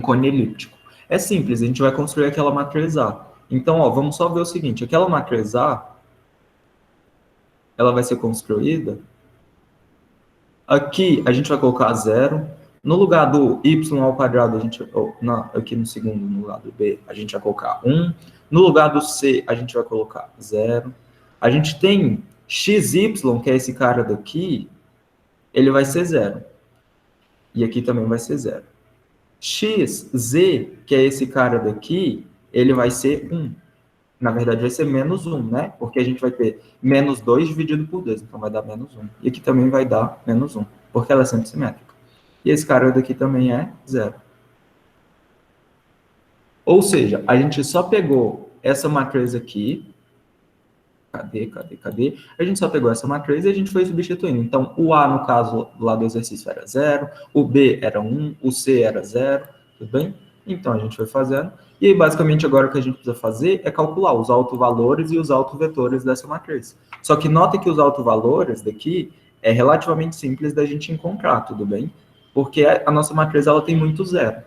cone elíptico? É simples, a gente vai construir aquela matriz A. Então, ó, vamos só ver o seguinte, aquela matriz A, ela vai ser construída. Aqui, a gente vai colocar 0. No lugar do y ao quadrado, aqui no segundo, no lugar do b, a gente vai colocar 1. No lugar do c, a gente vai colocar 0. A gente tem xy, que é esse cara daqui, ele vai ser 0. E aqui também vai ser 0. xz, que é esse cara daqui, ele vai ser 1. Na verdade, vai ser menos 1, né? Porque a gente vai ter menos 2 dividido por 2, então vai dar menos 1. E aqui também vai dar menos 1, porque ela é sempre simétrica. E esse cara daqui também é 0. Ou seja, a gente só pegou essa matriz aqui. Cadê? A gente só pegou essa matriz e a gente foi substituindo. Então, o A, no caso, lá do exercício era 0, o B era 1, o C era 0, tudo bem? Então, a gente foi fazendo. E aí, basicamente, agora o que a gente precisa fazer é calcular os autovalores e os autovetores dessa matriz. Só que nota que os autovalores daqui é relativamente simples da gente encontrar, tudo bem? Porque a nossa matriz ela tem muito zero.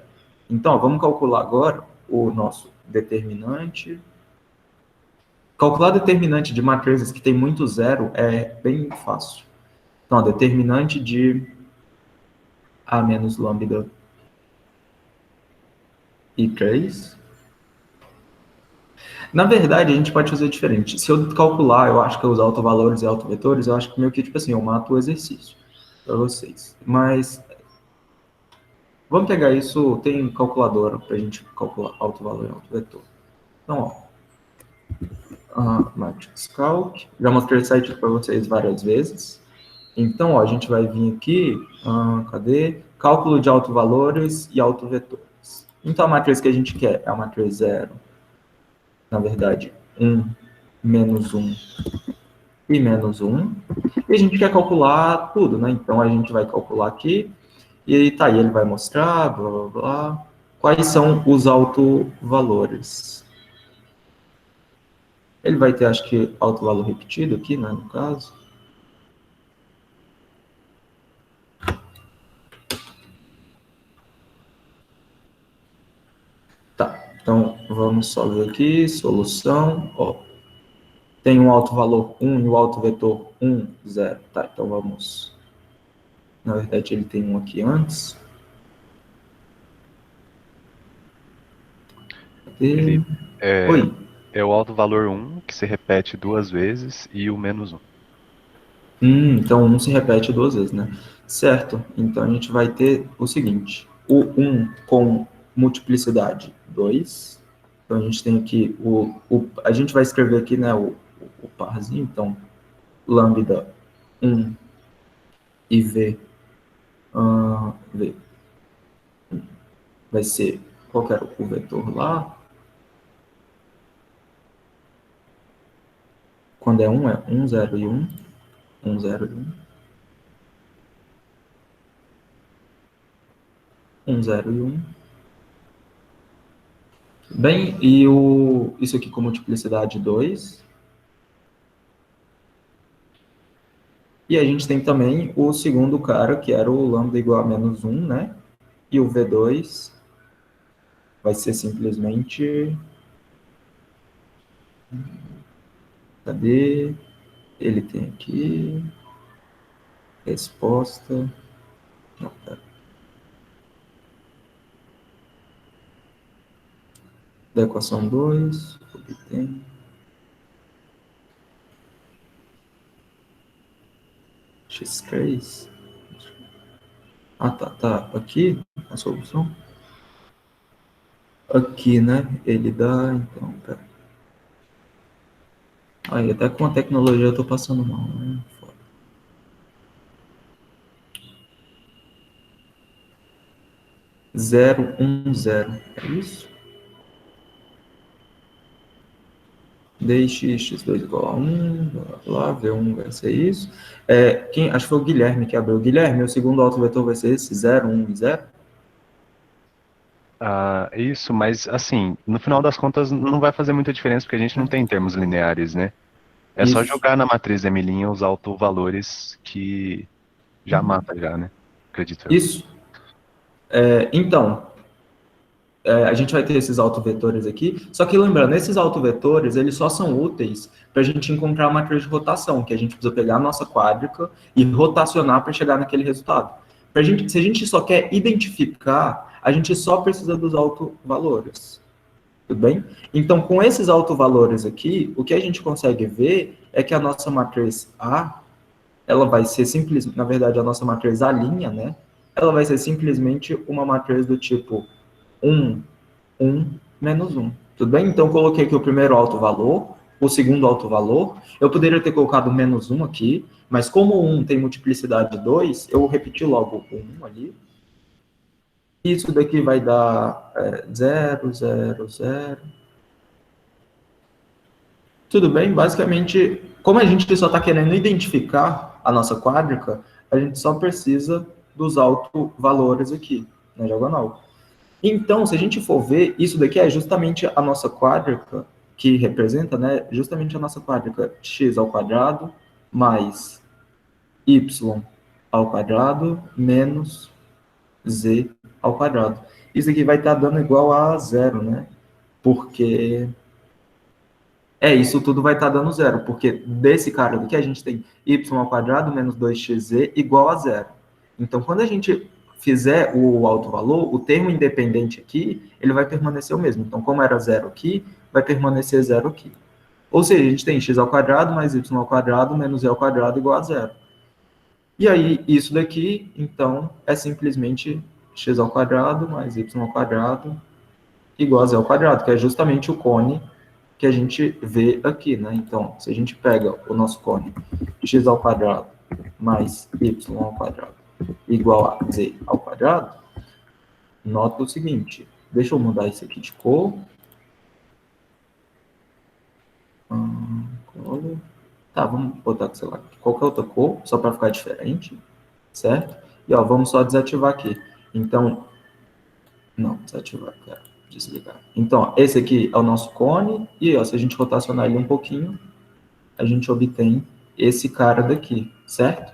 Então, ó, vamos calcular agora o nosso determinante. Calcular determinante de matrizes que tem muito zero é bem fácil. Então, ó, determinante de A menos lambda e 3. Na verdade, a gente pode fazer diferente. Se eu calcular, eu acho que os autovalores e autovetores, eu acho que meio que, tipo assim, eu mato o exercício. para vocês. Mas vamos pegar isso, tem calculadora para a gente calcular alto valor e alto vetor. Então, Matrix Calc, já mostrei esse site para vocês várias vezes. Então, a gente vai vir aqui, cadê? Cálculo de autovalores e autovetores. Então, a matriz que a gente quer é a matriz 0, na verdade, 1, menos 1 e menos 1. E a gente quer calcular tudo, né? Então, a gente vai calcular aqui, e aí tá aí, ele vai mostrar, blá, blá, blá, quais são os autovalores. Ele vai ter, acho que, autovalor repetido aqui, né, no caso. Tá, então vamos só ver aqui, solução, ó. Tem um alto valor 1 e o alto vetor 1, 0. Tá, então vamos... Na verdade, ele tem um aqui antes. Felipe, Oi. é o alto valor 1 que se repete 2 vezes e o menos 1. Então 1 se repete 2 vezes, né? Certo, então a gente vai ter o seguinte. O 1 com multiplicidade 2. Então a gente tem aqui a gente vai escrever aqui, né, o parzinho, então lambda 1 e v vai ser, qual que era o vetor lá? Quando é 1, é 1, 0 e 1. 1, 0 e 1. 1, 0 e 1. Bem, e isso aqui com multiplicidade 2. E a gente tem também o segundo cara, que era o lambda igual a menos 1, né? E o V2 vai ser simplesmente... Cadê? Ele tem aqui... Resposta... Não, pera. Da equação 2, obtém... X3... tá. Aqui, a solução. Aqui, né? Ele dá, então, pera. Aí, até com a tecnologia eu tô passando mal, né? Foda. 0, 1, 0. É isso? dx, x2 igual a 1, blá, blá, v1 vai ser isso. Acho que foi o Guilherme que abriu. Guilherme, o segundo autovetor vai ser esse, 0, 1 e 0? Isso, mas assim, no final das contas não vai fazer muita diferença porque a gente não tem termos lineares, né? É só Isso. jogar na matriz M' os autovalores que já mata já, né? Acredito eu. Isso. Então, a gente vai ter esses autovetores aqui, só que lembrando, esses autovetores, eles só são úteis para a gente encontrar a matriz de rotação, que a gente precisa pegar a nossa quádrica e rotacionar para chegar naquele resultado. Se a gente só quer identificar, a gente só precisa dos autovalores. Tudo bem? Então, com esses autovalores aqui, o que a gente consegue ver é que a nossa matriz A, ela vai ser simplesmente, na verdade, a nossa matriz A', né? Ela vai ser simplesmente uma matriz do tipo 1, 1, menos 1. Tudo bem? Então, eu coloquei aqui o primeiro autovalor, o segundo autovalor. Eu poderia ter colocado menos 1 aqui, mas como o 1 tem multiplicidade 2, eu repeti logo o 1 ali. Isso daqui vai dar 0, 0, 0. Tudo bem? Basicamente, como a gente só está querendo identificar a nossa quádrica, a gente só precisa dos autovalores aqui, na diagonal. Então, se a gente for ver, isso daqui é justamente a nossa quádrica, que representa, né, justamente a nossa quádrica x ao quadrado mais y ao quadrado menos z ao quadrado. Isso aqui vai estar dando igual a 0, né? Porque... isso tudo vai estar dando 0, porque desse cara aqui a gente tem y ao quadrado menos 2xz igual a 0. Então, quando a gente fizer o autovalor, o termo independente aqui, ele vai permanecer o mesmo. Então, como era 0 aqui, vai permanecer 0 aqui. Ou seja, a gente tem x ao quadrado mais y ao quadrado menos z ao quadrado igual a 0. E aí, isso daqui, então, é simplesmente x ao quadrado mais y ao quadrado igual a z ao quadrado, que é justamente o cone que a gente vê aqui, né? Então, se a gente pega o nosso cone x ao quadrado mais y ao quadrado igual a z ao quadrado, nota o seguinte, deixa eu mudar isso aqui de cor. Tá, vamos botar, sei lá, qualquer outra cor, só para ficar diferente, certo? E, ó, vamos só desativar aqui. Então, não, desativar, quero desligar. Então, ó, esse aqui é o nosso cone, e, ó, se a gente rotacionar ele um pouquinho, a gente obtém esse cara daqui, certo?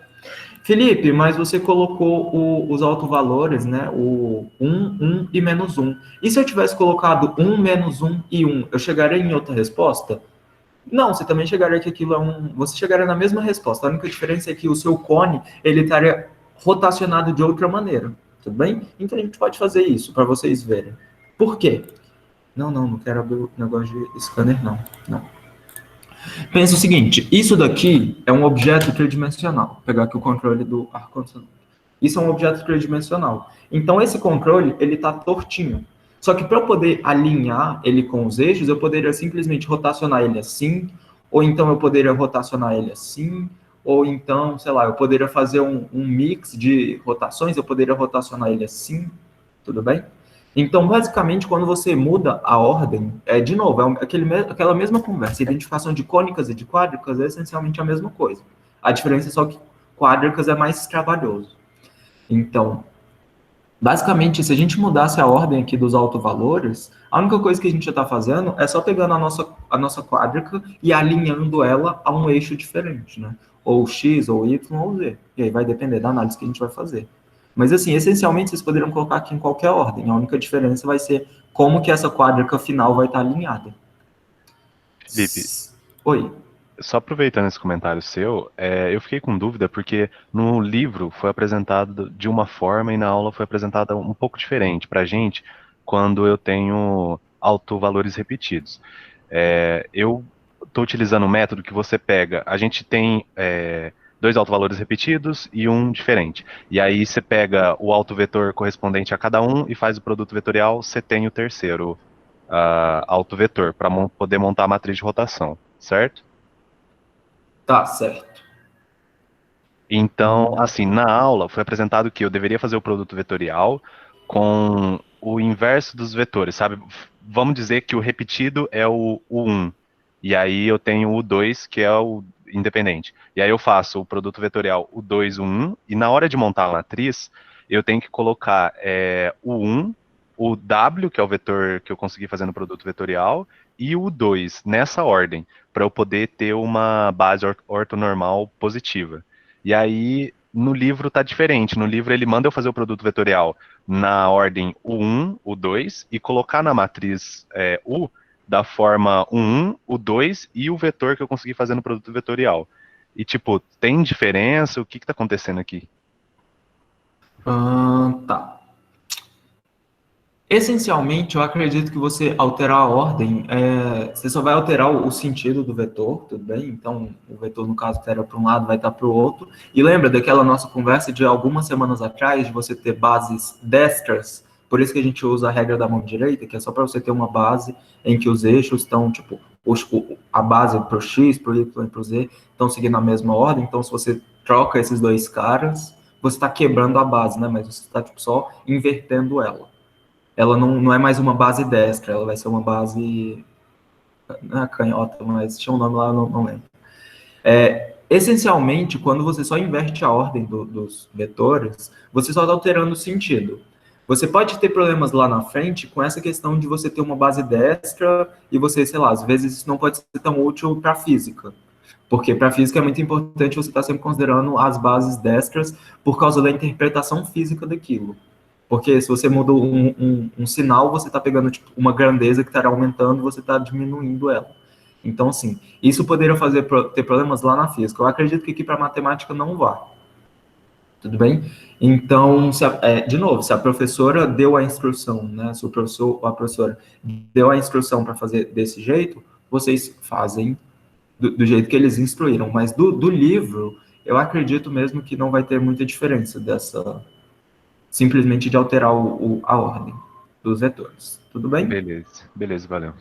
Felipe, mas você colocou os autovalores, né? O 1, 1 e menos 1. E se eu tivesse colocado 1, menos 1 e 1, eu chegaria em outra resposta? Não, você também chegaria que aquilo é um... Você chegaria na mesma resposta. A única diferença é que o seu cone, ele estaria rotacionado de outra maneira. Tudo bem? Então a gente pode fazer isso para vocês verem. Por quê? Não quero abrir o negócio de scanner, não. Pensa o seguinte, isso daqui é um objeto tridimensional. Vou pegar aqui o controle do ar-condicionado. Isso é um objeto tridimensional. Então esse controle, ele está tortinho. Só que para eu poder alinhar ele com os eixos, eu poderia simplesmente rotacionar ele assim, ou então eu poderia rotacionar ele assim, ou então, sei lá, eu poderia fazer um mix de rotações, eu poderia rotacionar ele assim, tudo bem? Então, basicamente, quando você muda a ordem, de novo, aquela mesma conversa, identificação de cônicas e de quádricas é essencialmente a mesma coisa. A diferença é só que quádricas é mais trabalhoso. Então, basicamente, se a gente mudasse a ordem aqui dos autovalores, a única coisa que a gente já está fazendo é só pegando a nossa quádrica e alinhando ela a um eixo diferente, né? Ou X, ou Y, ou Z. E aí vai depender da análise que a gente vai fazer. Mas, assim, essencialmente, vocês poderiam colocar aqui em qualquer ordem. A única diferença vai ser como que essa quádrica final vai estar alinhada. Felipe, Oi. só aproveitando esse comentário seu, eu fiquei com dúvida porque no livro foi apresentado de uma forma e na aula foi apresentada um pouco diferente para a gente quando eu tenho autovalores repetidos. Eu estou utilizando um método que você pega, a gente tem dois autovalores repetidos e um diferente. E aí você pega o autovetor correspondente a cada um e faz o produto vetorial, você tem o terceiro autovetor para poder montar a matriz de rotação, certo? Tá, certo. Então, assim, na aula foi apresentado que eu deveria fazer o produto vetorial com o inverso dos vetores, sabe? Vamos dizer que o repetido é o 1, e aí eu tenho o 2, que é o independente. E aí eu faço o produto vetorial o 2, o 1, e na hora de montar a matriz, eu tenho que colocar o 1, o W, que é o vetor que eu consegui fazer no produto vetorial, e o 2, nessa ordem, para eu poder ter uma base ortonormal positiva. E aí, no livro tá diferente. No livro ele manda eu fazer o produto vetorial na ordem o 1, o 2, e colocar na matriz U da forma o 1, o 2 e o vetor que eu consegui fazer no produto vetorial. E, tipo, tem diferença? O que tá acontecendo aqui? Tá. Essencialmente, eu acredito que você alterar a ordem, você só vai alterar o sentido do vetor, tudo bem? Então, o vetor, no caso, que era para um lado, vai estar para o outro. E lembra daquela nossa conversa de algumas semanas atrás, de você ter bases destras? Por isso que a gente usa a regra da mão direita, que é só para você ter uma base em que os eixos estão, tipo, a base para o X, para o Y e para o Z, estão seguindo a mesma ordem. Então, se você troca esses dois caras, você está quebrando a base, né? Mas você está, tipo, só invertendo ela. Ela não é mais uma base destra, ela vai ser uma base... Não é canhota, mas tinha um nome lá, não lembro. Essencialmente, quando você só inverte a ordem dos vetores, você só está alterando o sentido. Você pode ter problemas lá na frente com essa questão de você ter uma base destra e você, sei lá, às vezes isso não pode ser tão útil para a física. Porque para a física é muito importante você estar sempre considerando as bases destras por causa da interpretação física daquilo. Porque se você muda um sinal, você está pegando tipo, uma grandeza que estará aumentando, você está diminuindo ela. Então, assim, isso poderia ter problemas lá na física. Eu acredito que aqui para matemática não vá. Tudo bem? Então, de novo, se a professora deu a instrução, né? Se o professor ou a professora deu a instrução para fazer desse jeito, vocês fazem do jeito que eles instruíram. Mas do livro, eu acredito mesmo que não vai ter muita diferença dessa, simplesmente de alterar a ordem dos vetores. Tudo bem? Beleza, valeu.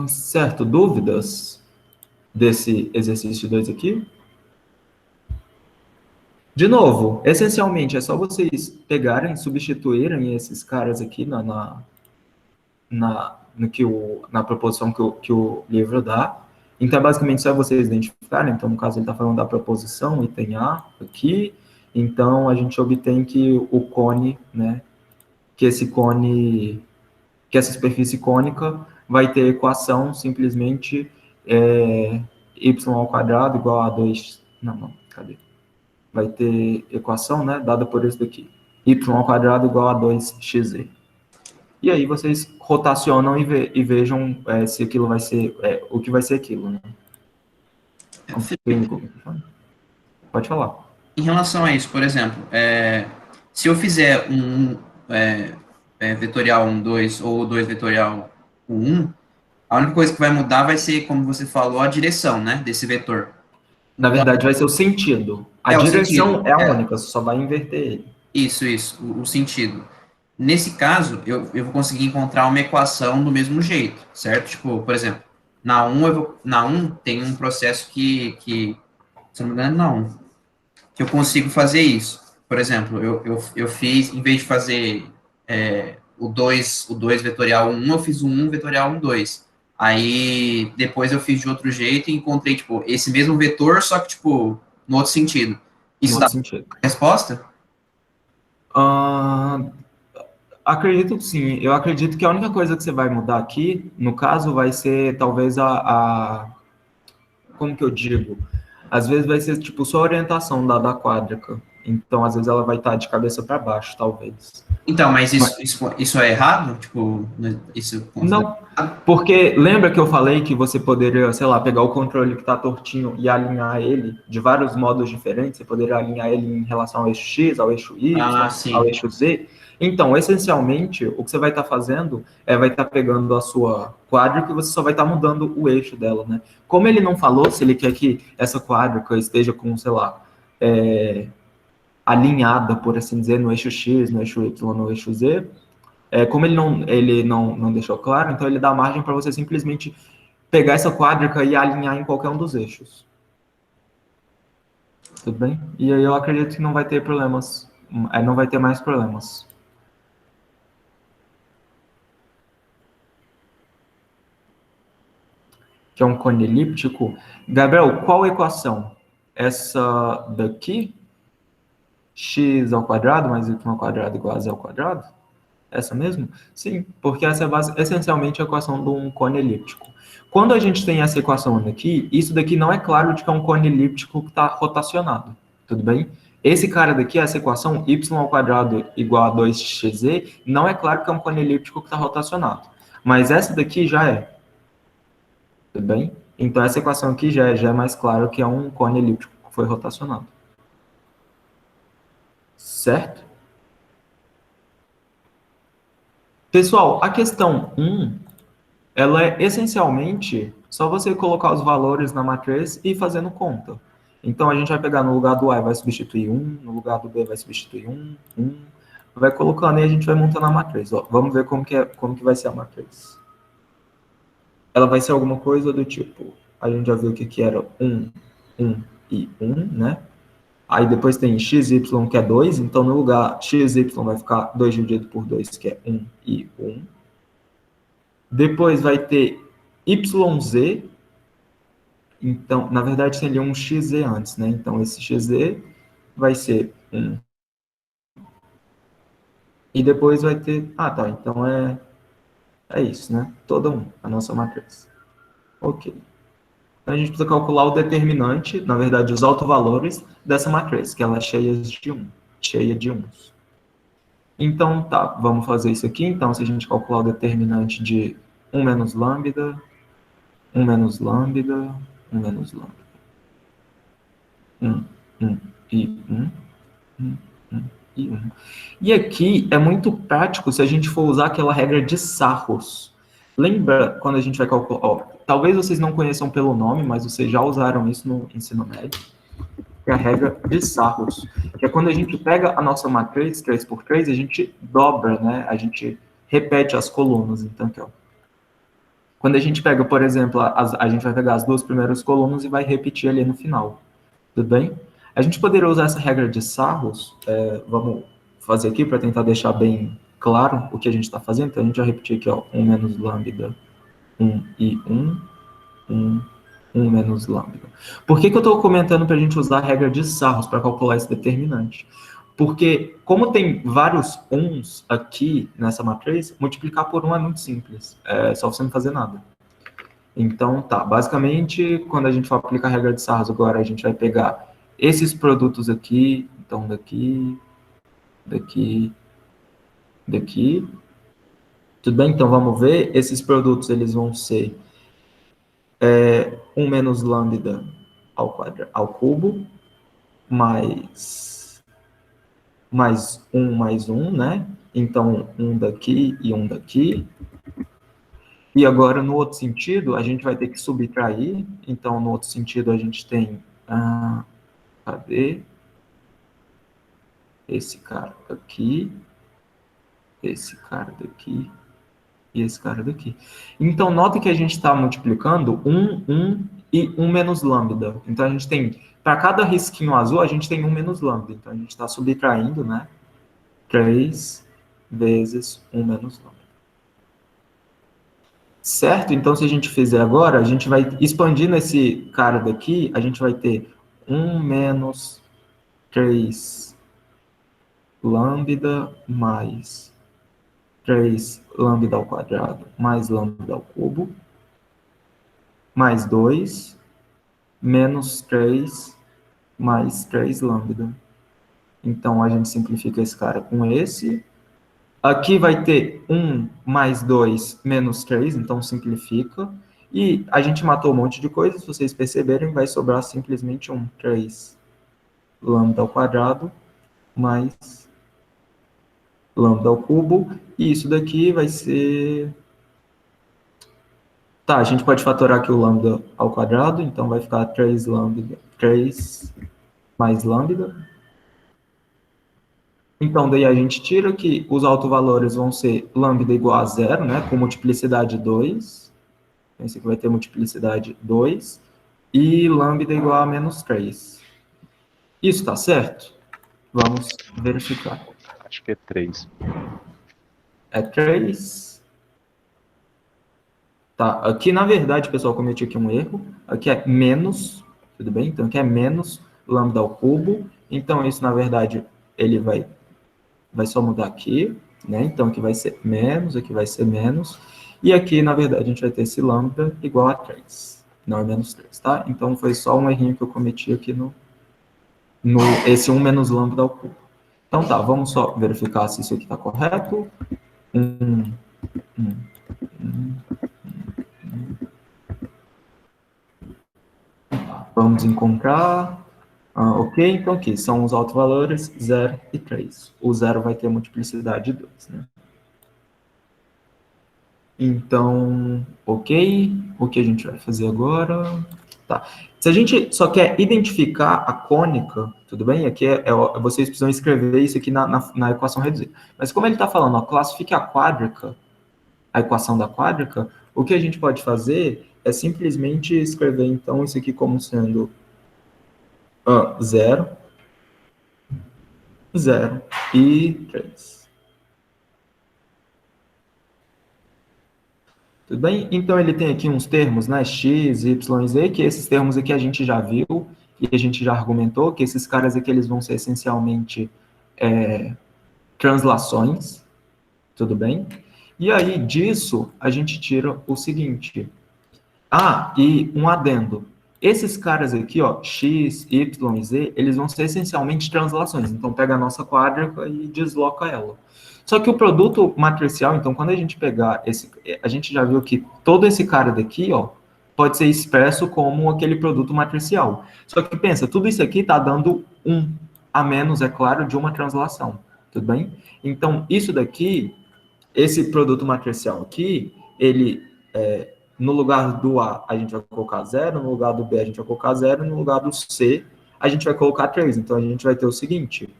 Certo, dúvidas desse exercício 2 aqui? De novo, essencialmente, é só vocês pegarem, substituírem esses caras aqui na proposição que o livro dá. Então, é basicamente só vocês identificarem. Então, no caso, ele está falando da proposição, item A aqui. Então, a gente obtém que o cone, né, que essa superfície cônica vai ter equação simplesmente y ao quadrado igual a 2... Não, cadê? Vai ter equação, né, dada por isso daqui. Y ao quadrado igual a 2xz. E aí vocês rotacionam e vejam se aquilo vai ser, o que vai ser aquilo, né? Pode falar. Em relação a isso, por exemplo, se eu fizer vetorial 1, 2 ou 2 vetorial 1, a única coisa que vai mudar vai ser, como você falou, a direção, né, desse vetor. Na verdade, vai ser o sentido. A direção é a única, você só vai inverter ele. Isso, o sentido. Nesse caso, eu vou conseguir encontrar uma equação do mesmo jeito, certo? Tipo, por exemplo, na 1 tem um processo que se não me engano, não, que eu consigo fazer isso. Por exemplo, eu fiz, em vez de fazer o 2 vetorial 1, eu fiz o 1 vetorial 1, 2. Aí, depois eu fiz de outro jeito e encontrei, tipo, esse mesmo vetor, só que, tipo, no outro sentido. Isso dá resposta? Acredito que sim. Eu acredito que a única coisa que você vai mudar aqui, no caso, vai ser talvez como que eu digo? Às vezes vai ser, tipo, só a orientação da quádrica. Então, às vezes ela vai estar de cabeça para baixo, talvez. Então, mas isso é errado? Tipo, isso... Não, porque lembra que eu falei que você poderia, sei lá, pegar o controle que está tortinho e alinhar ele de vários modos diferentes? Você poderia alinhar ele em relação ao eixo X, ao eixo Y, ao eixo Z? Então, essencialmente, o que você vai estar fazendo vai estar pegando a sua quádrica e você só vai estar mudando o eixo dela, né? Como ele não falou se ele quer que essa quádrica esteja com, sei lá, alinhada, por assim dizer, no eixo X, no eixo Y, no eixo Z, como ele não deixou claro, então ele dá margem para você simplesmente pegar essa quádrica e alinhar em qualquer um dos eixos. Tudo bem? E aí eu acredito que não vai ter problemas, não vai ter mais problemas. Que é um cone elíptico. Gabriel, qual equação? Essa daqui? X ao quadrado mais y ao quadrado igual a z ao quadrado? Essa mesmo? Sim, porque essa é essencialmente a equação de um cone elíptico. Quando a gente tem essa equação aqui, isso daqui não é claro de que é um cone elíptico que está rotacionado. Tudo bem? Esse cara daqui, essa equação y ao quadrado igual a 2xz, não é claro que é um cone elíptico que está rotacionado. Mas essa daqui já é. Tudo bem? Então, essa equação aqui já é mais claro que é um cone elíptico que foi rotacionado. Certo? Pessoal, a questão 1, ela é essencialmente só você colocar os valores na matriz e ir fazendo conta. Então, a gente vai pegar no lugar do A e vai substituir 1, no lugar do B vai substituir 1, vai colocando e a gente vai montando a matriz. Ó, vamos ver como que vai ser a matriz. Ela vai ser alguma coisa do tipo, a gente já viu que era 1, 1 e 1, né? Aí depois tem xy, que é 2, então no lugar xy vai ficar 2 dividido por 2, que é 1 e 1. Depois vai ter yz, então, na verdade tem ali um xz antes, né? Então esse xz vai ser 1. E depois vai ter, tá, então é isso, né? Toda 1, a nossa matriz. Ok. Então, a gente precisa calcular o determinante, na verdade, os autovalores dessa matriz, que ela é cheia de 1s. Então, tá, vamos fazer isso aqui. Então, se a gente calcular o determinante de 1 menos lambda, 1 menos lambda, 1 menos lambda. 1 e 1, 1 e 1. E aqui é muito prático se a gente for usar aquela regra de Sarros. Lembra quando a gente vai calcular... talvez vocês não conheçam pelo nome, mas vocês já usaram isso no ensino médio, que é a regra de Sarros, que é quando a gente pega a nossa matriz 3x3, a gente dobra, né? A gente repete as colunas. Então, aqui, ó. Quando a gente pega, por exemplo, a gente vai pegar as duas primeiras colunas e vai repetir ali no final. Tudo bem? A gente poderia usar essa regra de Sarros, vamos fazer aqui para tentar deixar bem claro o que a gente está fazendo. Então, a gente vai repetir aqui, ó, 1 menos lambda, 1 e 1, 1, 1 menos lambda. Por que eu estou comentando para a gente usar a regra de Sarros para calcular esse determinante? Porque, como tem vários 1s aqui nessa matriz, multiplicar por 1 é muito simples. É só você não fazer nada. Então, tá. Basicamente, quando a gente for aplicar a regra de Sarros agora, a gente vai pegar esses produtos aqui. Então, daqui, daqui, daqui. Tudo bem? Então, vamos ver. Esses produtos, eles vão ser 1 menos lambda ao cubo, mais 1 mais 1, né? Então, um daqui e um daqui. E agora, no outro sentido, a gente vai ter que subtrair. Então, no outro sentido, a gente tem... cadê? Esse cara daqui, esse cara daqui e esse cara daqui. Então, nota que a gente está multiplicando 1 e 1 menos lambda. Então, a gente tem... Para cada risquinho azul, a gente tem 1 menos lambda. Então, a gente está subtraindo, né? 3 vezes 1 menos lambda. Certo? Então, se a gente fizer agora, a gente vai expandindo esse cara daqui, a gente vai ter 1 menos 3 lambda mais 3 lambda ao quadrado mais lambda ao cubo, mais 2, menos 3 mais 3 lambda. Então, a gente simplifica esse cara com esse. Aqui vai ter 1 mais 2 menos 3, então simplifica. E a gente matou um monte de coisas, se vocês perceberem, vai sobrar simplesmente 3 lambda ao quadrado mais lambda ao cubo. E isso daqui vai ser... Tá, a gente pode fatorar aqui o lambda ao quadrado, então vai ficar 3 mais lambda. Então, daí a gente tira que os autovalores vão ser lambda igual a 0, né, com multiplicidade 2. Esse aqui vai ter multiplicidade 2. E lambda igual a menos 3. Isso está certo? Vamos verificar. Acho que é 3. É 3. Tá, aqui na verdade, pessoal, cometi aqui um erro. Aqui é menos, tudo bem? Então, aqui é menos lambda ao cubo. Então, isso, na verdade, ele vai só mudar aqui, né? Então, aqui vai ser menos, aqui vai ser menos. E aqui, na verdade, a gente vai ter esse lambda igual a 3. Não é menos 3, tá? Então, foi só um errinho que eu cometi aqui esse 1 menos lambda ao cubo. Então, tá, vamos só verificar se isso aqui está correto. Vamos encontrar... ok, então aqui são os autovalores 0 e 3. O 0 vai ter multiplicidade 2, né? Então, ok. O que a gente vai fazer agora? Tá. Se a gente só quer identificar a cônica, tudo bem? Aqui vocês precisam escrever isso aqui na equação reduzida. Mas como ele está falando, ó, classifique a quádrica, a equação da quádrica, o que a gente pode fazer é simplesmente escrever, então, isso aqui como sendo 0, 0 e 3. Tudo bem? Então, ele tem aqui uns termos, né? X, Y e Z, que esses termos aqui a gente já viu e a gente já argumentou, que esses caras aqui eles vão ser essencialmente translações. Tudo bem? E aí, disso, a gente tira o seguinte. E um adendo. Esses caras aqui, ó, X, Y e Z, eles vão ser essencialmente translações. Então, pega a nossa quádrica e desloca ela. Só que o produto matricial, então, quando a gente pegar a gente já viu que todo esse cara daqui, ó, pode ser expresso como aquele produto matricial. Só que pensa, tudo isso aqui está dando 1 a menos, é claro, de uma translação. Tudo bem? Então, isso daqui, esse produto matricial aqui, ele no lugar do A, a gente vai colocar 0, no lugar do B, a gente vai colocar 0, no lugar do C, a gente vai colocar 3. Então, a gente vai ter o seguinte,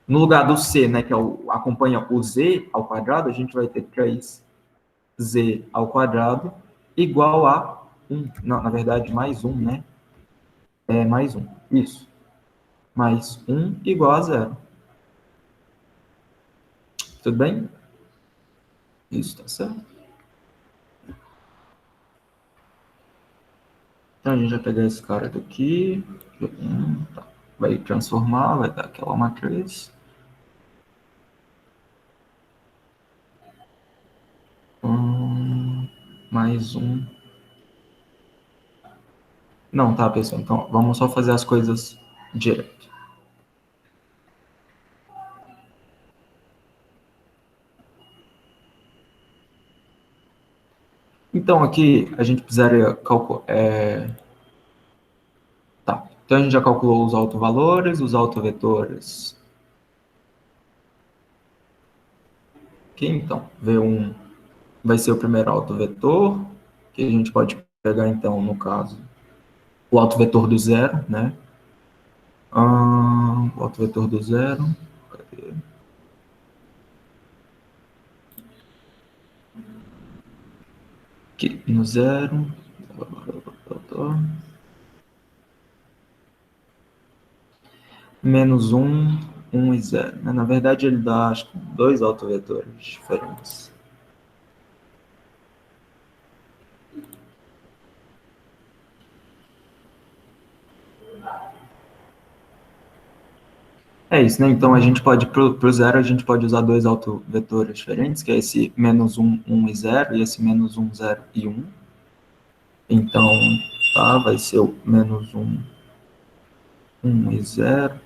no lugar do C, né, que acompanha o Z ao quadrado, a gente vai ter 3Z ao quadrado igual a 1. Não, na verdade, mais 1, né? É mais 1, isso. Mais 1 igual a 0. Tudo bem? Isso, tá certo? Então, a gente vai pegar esse cara daqui, tá. Vai transformar, vai dar aquela matriz. Mais 1. Não, tá, pessoal? Então, vamos só fazer as coisas direto. Então, aqui, a gente precisaria calcular... Tá, então a gente já calculou os autovalores, os autovetores. Aqui, então, V1 vai ser o primeiro autovetor, que a gente pode pegar, então, no caso, o autovetor do zero, né? O autovetor do zero. Cadê? Aqui, no zero. Menos 1, 1 e 0. Né? Na verdade, ele dá, acho que, dois autovetores diferentes. É isso, né? Então, a gente pode, para o zero, a gente pode usar dois autovetores diferentes, que é esse menos 1, 1 e 0, e esse menos 1, 0 e 1. Então, tá, vai ser o menos 1, 1 e 0.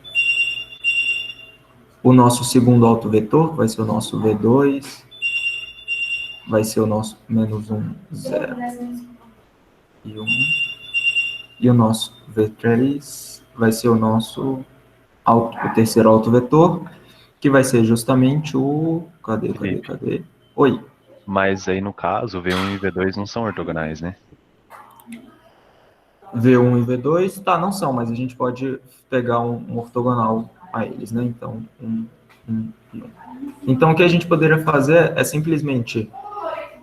O nosso segundo autovetor vai ser o nosso V2, vai ser o nosso menos 1, 0 e 1. E o nosso V3 vai ser o nosso o terceiro autovetor, que vai ser justamente o... Cadê? Oi. Mas aí, no caso, V1 e V2 não são ortogonais, né? V1 e V2, tá, não são, mas a gente pode pegar um ortogonal a eles, né? Então, 1 e 1. Então, o que a gente poderia fazer é simplesmente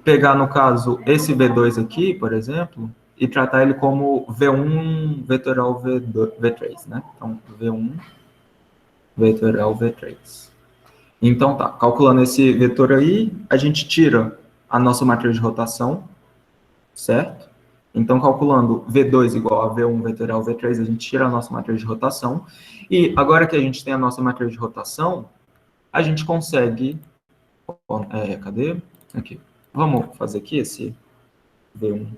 pegar, no caso, esse V2 aqui, por exemplo, e tratar ele como V1 vetorial V3, né? Então, V1 vetorial V3. Então, tá, calculando esse vetor aí, a gente tira a nossa matriz de rotação, certo? Então, calculando V2 igual a V1 vetorial V3, a gente tira a nossa matriz de rotação. E agora que a gente tem a nossa matriz de rotação, a gente consegue... cadê? Aqui. Vamos fazer aqui esse V1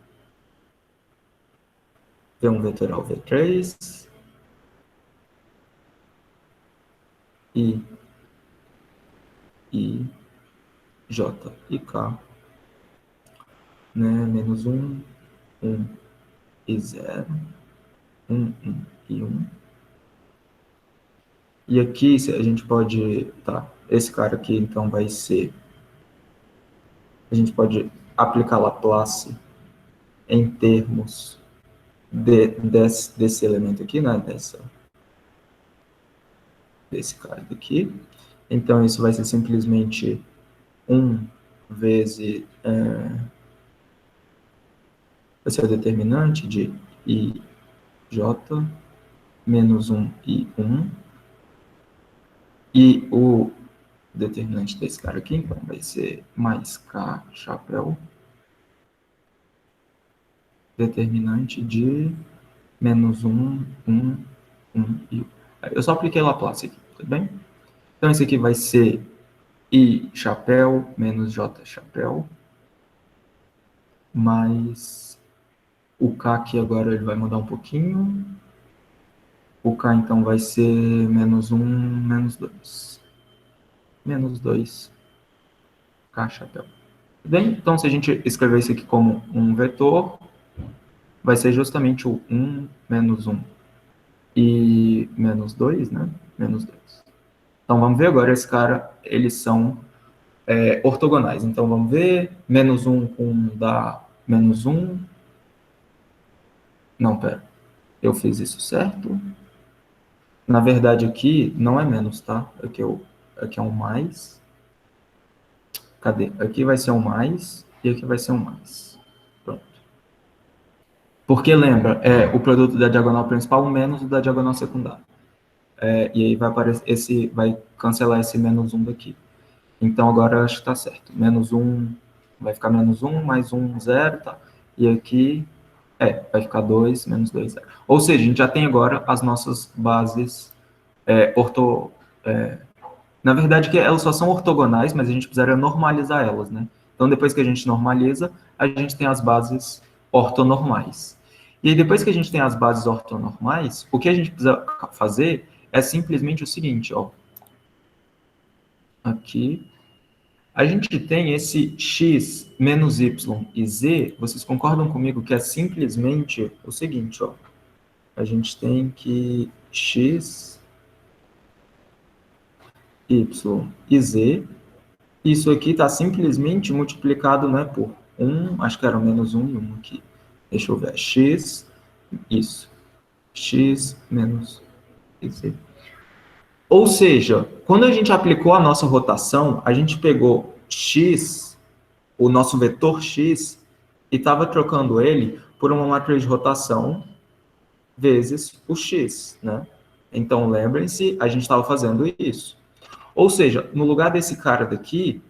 vetorial V3 e J e K, né? Menos 1, 1 e 0, 1, 1 e 1. E aqui a gente pode... Tá, esse cara aqui, então, vai ser... A gente pode aplicar Laplace em termos desse elemento aqui, né? Desse cara daqui. Então, isso vai ser simplesmente 1 vezes... vai ser o determinante de IJ menos 1 e 1. E o determinante desse cara aqui, então, vai ser mais K chapéu, determinante de menos 1, 1, 1 e 1. Eu só apliquei Laplace aqui, tudo bem? Então, esse aqui vai ser I chapéu menos J chapéu, mais o K aqui agora ele vai mudar um pouquinho. O K, então, vai ser menos 1, menos 2. Menos 2 K chapéu. Bem, então, se a gente escrever isso aqui como um vetor, vai ser justamente o 1 menos 1 e menos 2, né? Menos 2. Então, vamos ver agora, esse cara, eles são ortogonais. Então, vamos ver, menos 1 com dá menos 1. Não, pera. Eu fiz isso certo. Na verdade, aqui não é menos, tá? Aqui é um mais. Cadê? Aqui vai ser um mais e aqui vai ser um mais. Pronto. Porque lembra, o produto da diagonal principal menos o da diagonal secundária. E aí vai aparecer vai cancelar esse menos 1 daqui. Então agora eu acho que está certo. Menos 1 vai ficar menos 1, mais 1, 0, tá? E aqui vai ficar 2, menos 2, 0. Ou seja, a gente já tem agora as nossas bases na verdade, que elas só são ortogonais, mas a gente precisaria normalizar elas, né? Então, depois que a gente normaliza, a gente tem as bases ortonormais. E aí, depois que a gente tem as bases ortonormais, o que a gente precisa fazer é simplesmente o seguinte, ó. Aqui, a gente tem esse x menos y e z, vocês concordam comigo que é simplesmente o seguinte, ó. A gente tem que x, y e z, isso aqui está simplesmente multiplicado, né, por 1, acho que era menos 1 e 1 aqui. Deixa eu ver, x, isso, x menos z. Ou seja, quando a gente aplicou a nossa rotação, a gente pegou x, o nosso vetor x, e estava trocando ele por uma matriz de rotação vezes o x, né? Então, lembrem-se, a gente estava fazendo isso. Ou seja, no lugar desse cara daqui,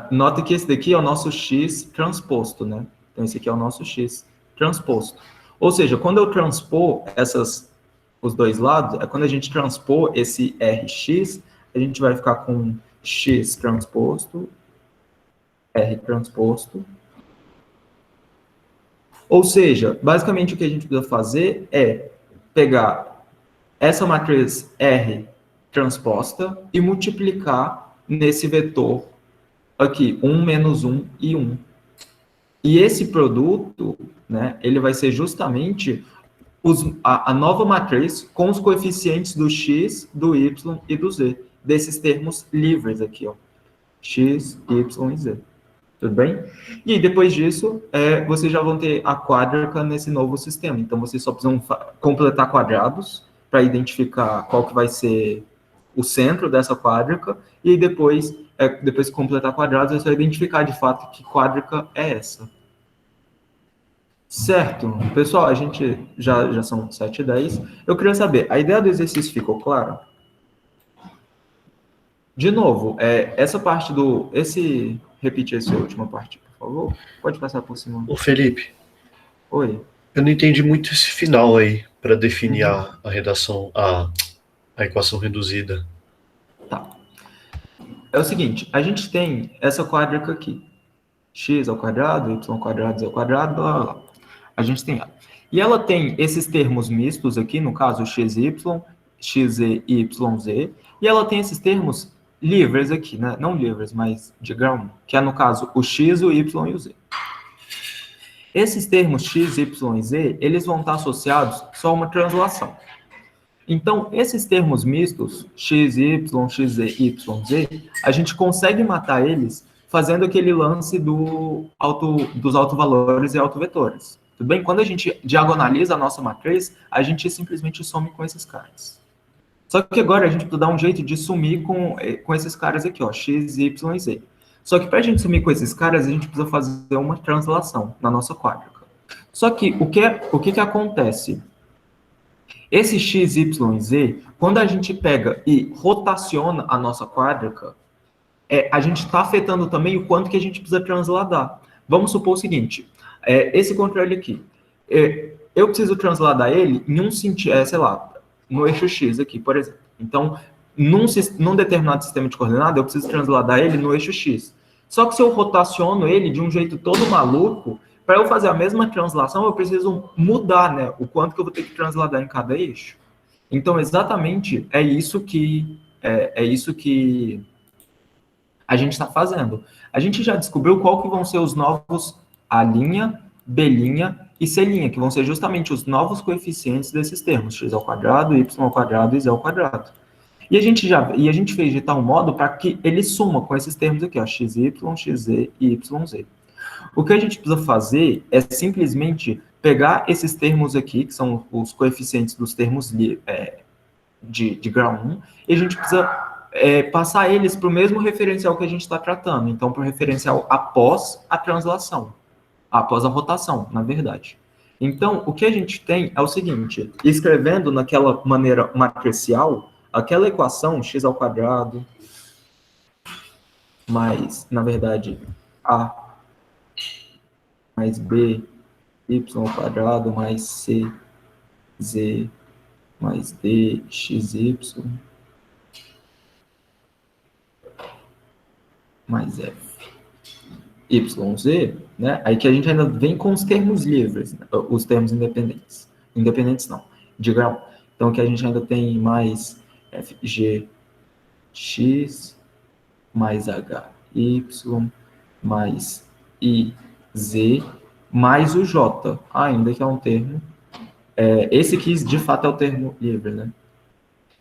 nota que esse daqui é o nosso x transposto, né? Então, esse aqui é o nosso x transposto. Ou seja, quando eu transpor os dois lados, quando a gente transpor esse rx, a gente vai ficar com x transposto, r transposto. Ou seja, basicamente o que a gente precisa fazer é pegar essa matriz R transposta e multiplicar nesse vetor aqui, 1 menos 1 e 1. E esse produto, né, ele vai ser justamente a nova matriz com os coeficientes do x, do y e do z, desses termos livres aqui, ó, x, y e z. Tudo bem? E depois disso, vocês já vão ter a quádrica nesse novo sistema. Então, vocês só precisam completar quadrados para identificar qual que vai ser o centro dessa quádrica. E depois que completar quadrados, é só identificar de fato que quádrica é essa. Certo? Pessoal, a gente já são 7h10. Eu queria saber, a ideia do exercício ficou clara? De novo, essa parte repetir essa última parte, por favor. Pode passar por cima. Ô, Felipe. Oi. Eu não entendi muito esse final aí, para definir a redação, a equação reduzida. Tá. É o seguinte, a gente tem essa quádrica aqui. X ao quadrado, y ao quadrado, z ao quadrado, blá, blá, blá. A gente tem ela. E ela tem esses termos mistos aqui, no caso, xy, xz e yz. E ela tem esses termos livres aqui, né? Não livres, mas de grão, que é, no caso, o x, o y e o z. Esses termos x, y e z, eles vão estar associados só a uma translação. Então, esses termos mistos, x, y, xz, y, z, a gente consegue matar eles fazendo aquele lance dos autovalores e autovetores. Tudo bem? Quando a gente diagonaliza a nossa matriz, a gente simplesmente some com esses caras. Só que agora a gente precisa dar um jeito de sumir com esses caras aqui, ó, x, y e z. Só que para a gente sumir com esses caras, a gente precisa fazer uma translação na nossa quádrica. Só que o que acontece? Esse x, y e z, quando a gente pega e rotaciona a nossa quádrica, a gente está afetando também o quanto que a gente precisa transladar. Vamos supor o seguinte, esse controle aqui, eu preciso transladar ele em um sentido, sei lá, no eixo x aqui, por exemplo. Então, num determinado sistema de coordenada, eu preciso transladar ele no eixo x. Só que se eu rotaciono ele de um jeito todo maluco, para eu fazer a mesma translação, eu preciso mudar, né, o quanto que eu vou ter que transladar em cada eixo. Então, exatamente, é isso que a gente está fazendo. A gente já descobriu qual que vão ser os novos A', B' e C', que vão ser justamente os novos coeficientes desses termos, x ao quadrado, y ao quadrado e z ao quadrado. E a gente fez de tal modo para que ele suma com esses termos aqui, ó, xy, xz e yz. O que a gente precisa fazer é simplesmente pegar esses termos aqui, que são os coeficientes dos termos de grau 1, e a gente precisa passar eles para o mesmo referencial que a gente está tratando. Então, para o referencial após a translação, após a rotação, na verdade. Então, o que a gente tem é o seguinte, escrevendo naquela maneira matricial, aquela equação x² mais, na verdade, a mais b, y² mais c, z, mais d, xy, mais f, yz, né? Aí que a gente ainda vem com os termos livres, né? Os termos independentes. Independentes não, de grau. Então, que a gente ainda tem mais fgx, mais hy, mais iz, mais o j, ainda que é um termo. Esse aqui, de fato, é o termo livre, né?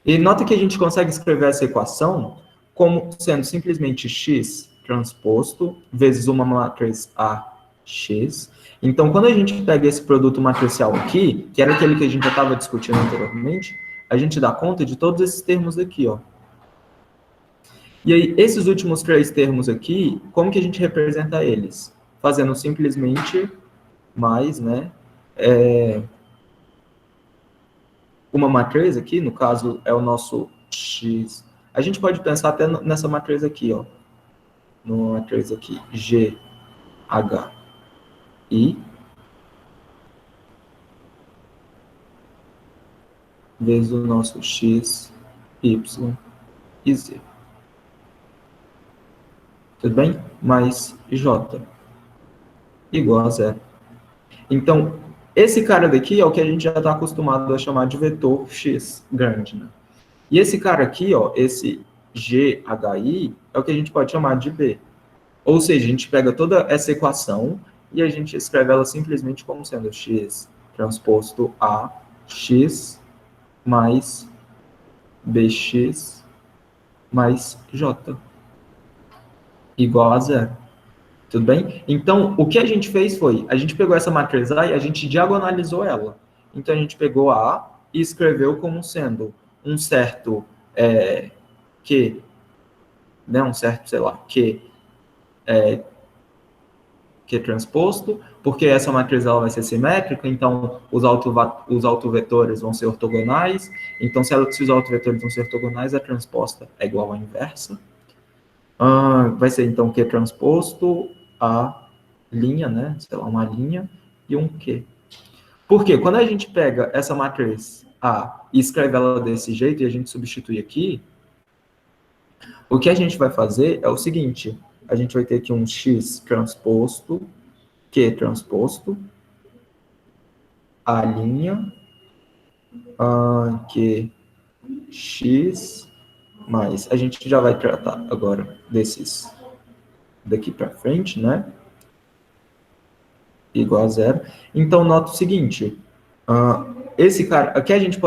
E nota que a gente consegue escrever essa equação como sendo simplesmente x transposto vezes uma matriz AX. Então, quando a gente pega esse produto matricial aqui, que era aquele que a gente já estava discutindo anteriormente, a gente dá conta de todos esses termos aqui, ó. E aí, esses últimos 3 termos aqui, como que a gente representa eles? Fazendo simplesmente mais, né, uma matriz aqui, no caso, é o nosso x. A gente pode pensar até nessa matriz aqui, ó. Numa matriz aqui, G, H, I, vezes o nosso x, y e z. Tudo bem? Mais j igual a 0. Então, esse cara daqui é o que a gente já está acostumado a chamar de vetor x grande, né? E esse cara aqui, ó, esse GHI, é o que a gente pode chamar de B. Ou seja, a gente pega toda essa equação e a gente escreve ela simplesmente como sendo x transposto a x mais bx mais j igual a 0. Tudo bem? Então, o que a gente fez foi, a gente pegou essa matriz A e a gente diagonalizou ela. Então, a gente pegou a A e escreveu como sendo um certo Q, né, um certo, sei lá, Q transposto, porque essa matriz ela vai ser simétrica, então os autovetores vão ser ortogonais, então se os autovetores vão ser ortogonais, a transposta é igual à inversa. Vai ser então Q transposto a linha, né, sei lá, uma linha e um Q. Porque quando a gente pega essa matriz A e escreve ela desse jeito e a gente substitui aqui, o que a gente vai fazer é o seguinte, a gente vai ter aqui um x transposto, q transposto, a linha, que x, mais, a gente já vai tratar agora desses daqui para frente, né? Igual a 0. Então, nota o seguinte, esse cara, o que a gente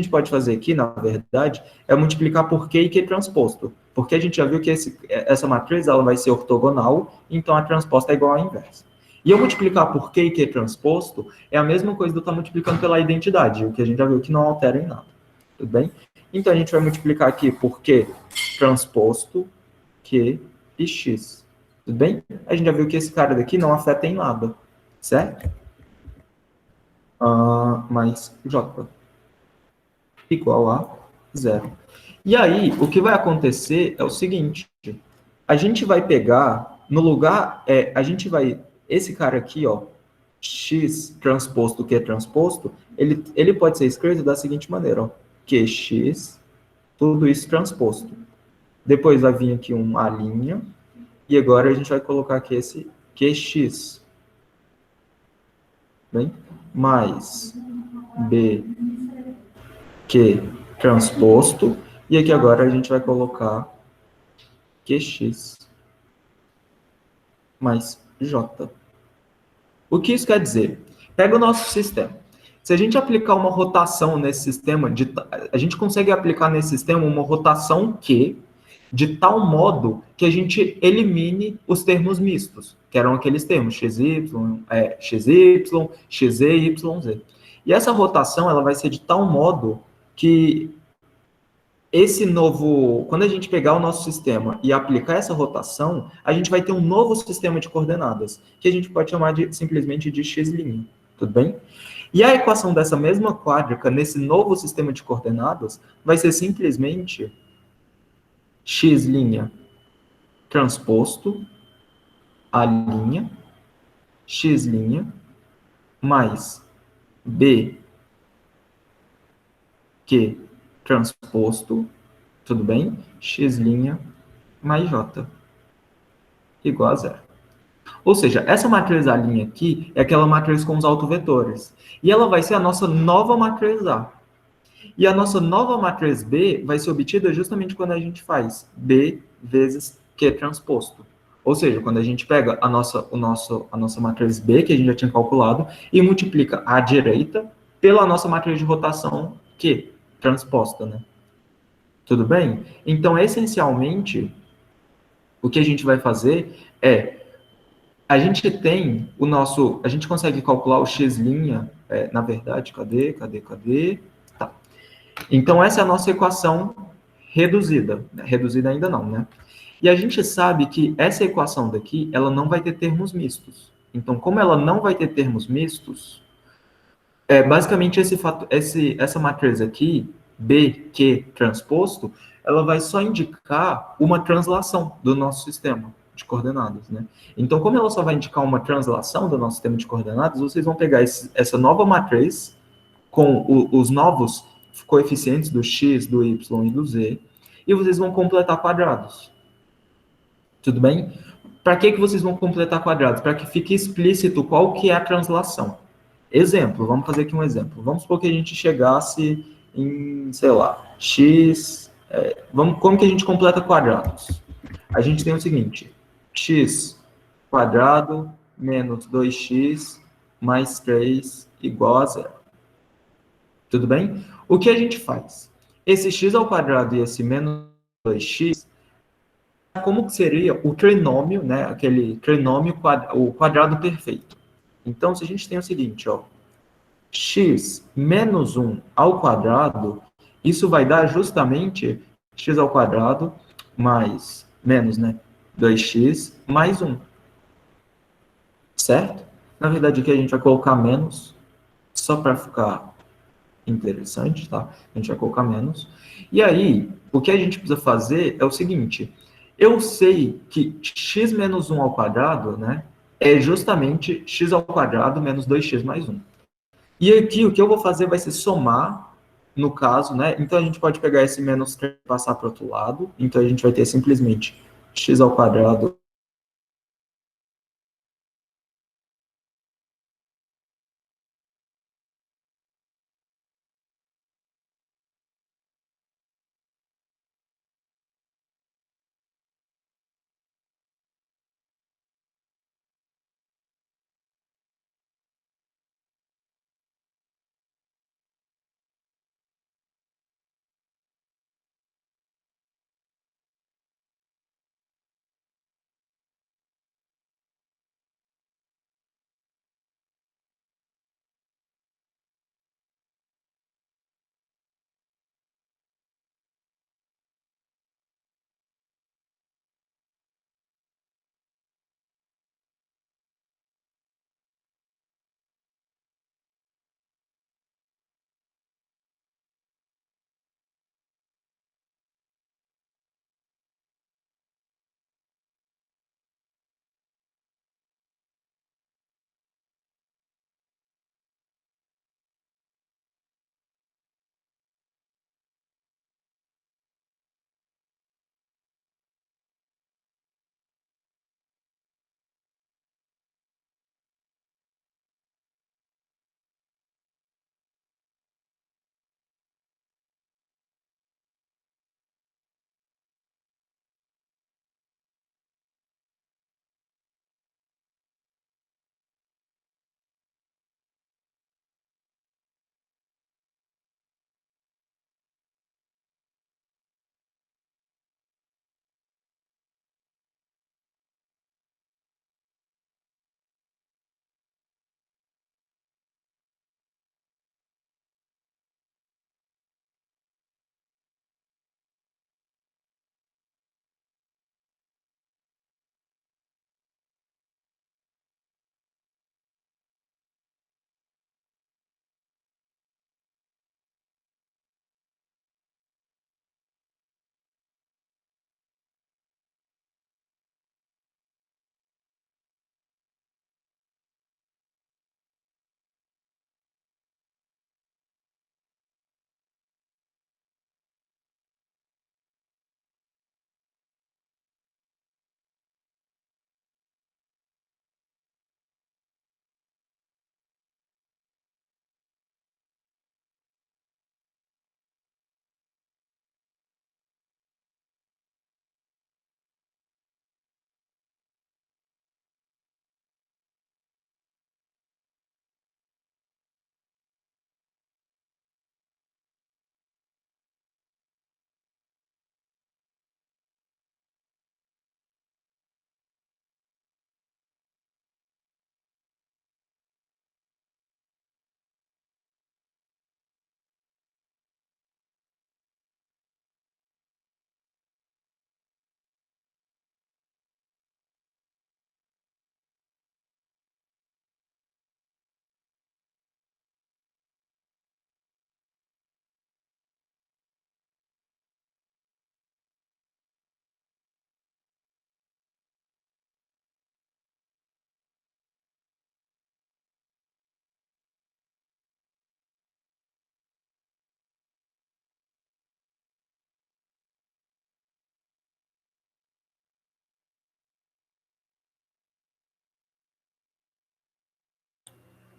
pode fazer aqui, na verdade, é multiplicar por Q e Q transposto. Porque a gente já viu que essa matriz ela vai ser ortogonal, então a transposta é igual à inversa. E eu multiplicar por Q e Q transposto é a mesma coisa do estar multiplicando pela identidade, o que a gente já viu que não altera em nada. Tudo bem? Então a gente vai multiplicar aqui por Q transposto, Q e X. Tudo bem? A gente já viu que esse cara daqui não afeta em nada. Certo? Mais J igual a 0. E aí, o que vai acontecer é o seguinte, a gente vai pegar, no lugar, esse cara aqui, ó, x transposto, q transposto, ele pode ser escrito da seguinte maneira, ó, qx, tudo isso transposto. Depois vai vir aqui uma linha, e agora a gente vai colocar aqui esse qx, bem? Mais b, q transposto, e aqui agora a gente vai colocar qx mais j. O que isso quer dizer? Pega o nosso sistema. Se a gente aplicar uma rotação nesse sistema, a gente consegue aplicar nesse sistema uma rotação Q, de tal modo que a gente elimine os termos mistos, que eram aqueles termos XY, XY, XZ e YZ. E essa rotação ela vai ser de tal modo que esse novo, quando a gente pegar o nosso sistema e aplicar essa rotação, a gente vai ter um novo sistema de coordenadas, que a gente pode chamar simplesmente de x', tudo bem? E a equação dessa mesma quádrica, nesse novo sistema de coordenadas, vai ser simplesmente x' transposto a linha, x' mais b que transposto, tudo bem? X' mais j igual a zero. Ou seja, essa matriz A' aqui é aquela matriz com os autovetores. E ela vai ser a nossa nova matriz A. E a nossa nova matriz B vai ser obtida justamente quando a gente faz B vezes Q transposto. Ou seja, quando a gente pega a nossa matriz B, que a gente já tinha calculado, e multiplica à direita pela nossa matriz de rotação Q transposta, né? Tudo bem? Então, essencialmente, o que a gente vai fazer é a gente tem a gente consegue calcular o x', na verdade, cadê? Tá. Então, essa é a nossa equação reduzida. Reduzida ainda não, né? E a gente sabe que essa equação daqui, ela não vai ter termos mistos. Então, como ela não vai ter termos mistos, basicamente essa matriz aqui, BQ transposto, ela vai só indicar uma translação do nosso sistema de coordenadas, né? Então, como ela só vai indicar uma translação do nosso sistema de coordenadas, vocês vão pegar essa nova matriz com os novos coeficientes do x, do y e do z, e vocês vão completar quadrados. Tudo bem? Para que vocês vão completar quadrados? Para que fique explícito qual que é a translação. Exemplo, vamos fazer aqui um exemplo. Vamos supor que a gente chegasse em, sei lá, x... como que a gente completa quadrados? A gente tem o seguinte, x quadrado menos 2x mais 3 igual a zero. Tudo bem? O que a gente faz? Esse x ao quadrado e esse menos 2x, como que seria o trinômio, né? Aquele trinômio, o quadrado perfeito. Então, se a gente tem o seguinte, ó, x menos 1 ao quadrado, isso vai dar justamente x ao quadrado mais, menos, né? 2x mais 1. Certo? Na verdade, aqui a gente vai colocar menos, só para ficar interessante, tá? A gente vai colocar menos. E aí, o que a gente precisa fazer é o seguinte, eu sei que x menos 1 ao quadrado, né, é justamente x ao quadrado menos 2x mais 1. E aqui, o que eu vou fazer vai ser somar, no caso, né, então a gente pode pegar esse menos 3 e passar para o outro lado, então a gente vai ter simplesmente x ao quadrado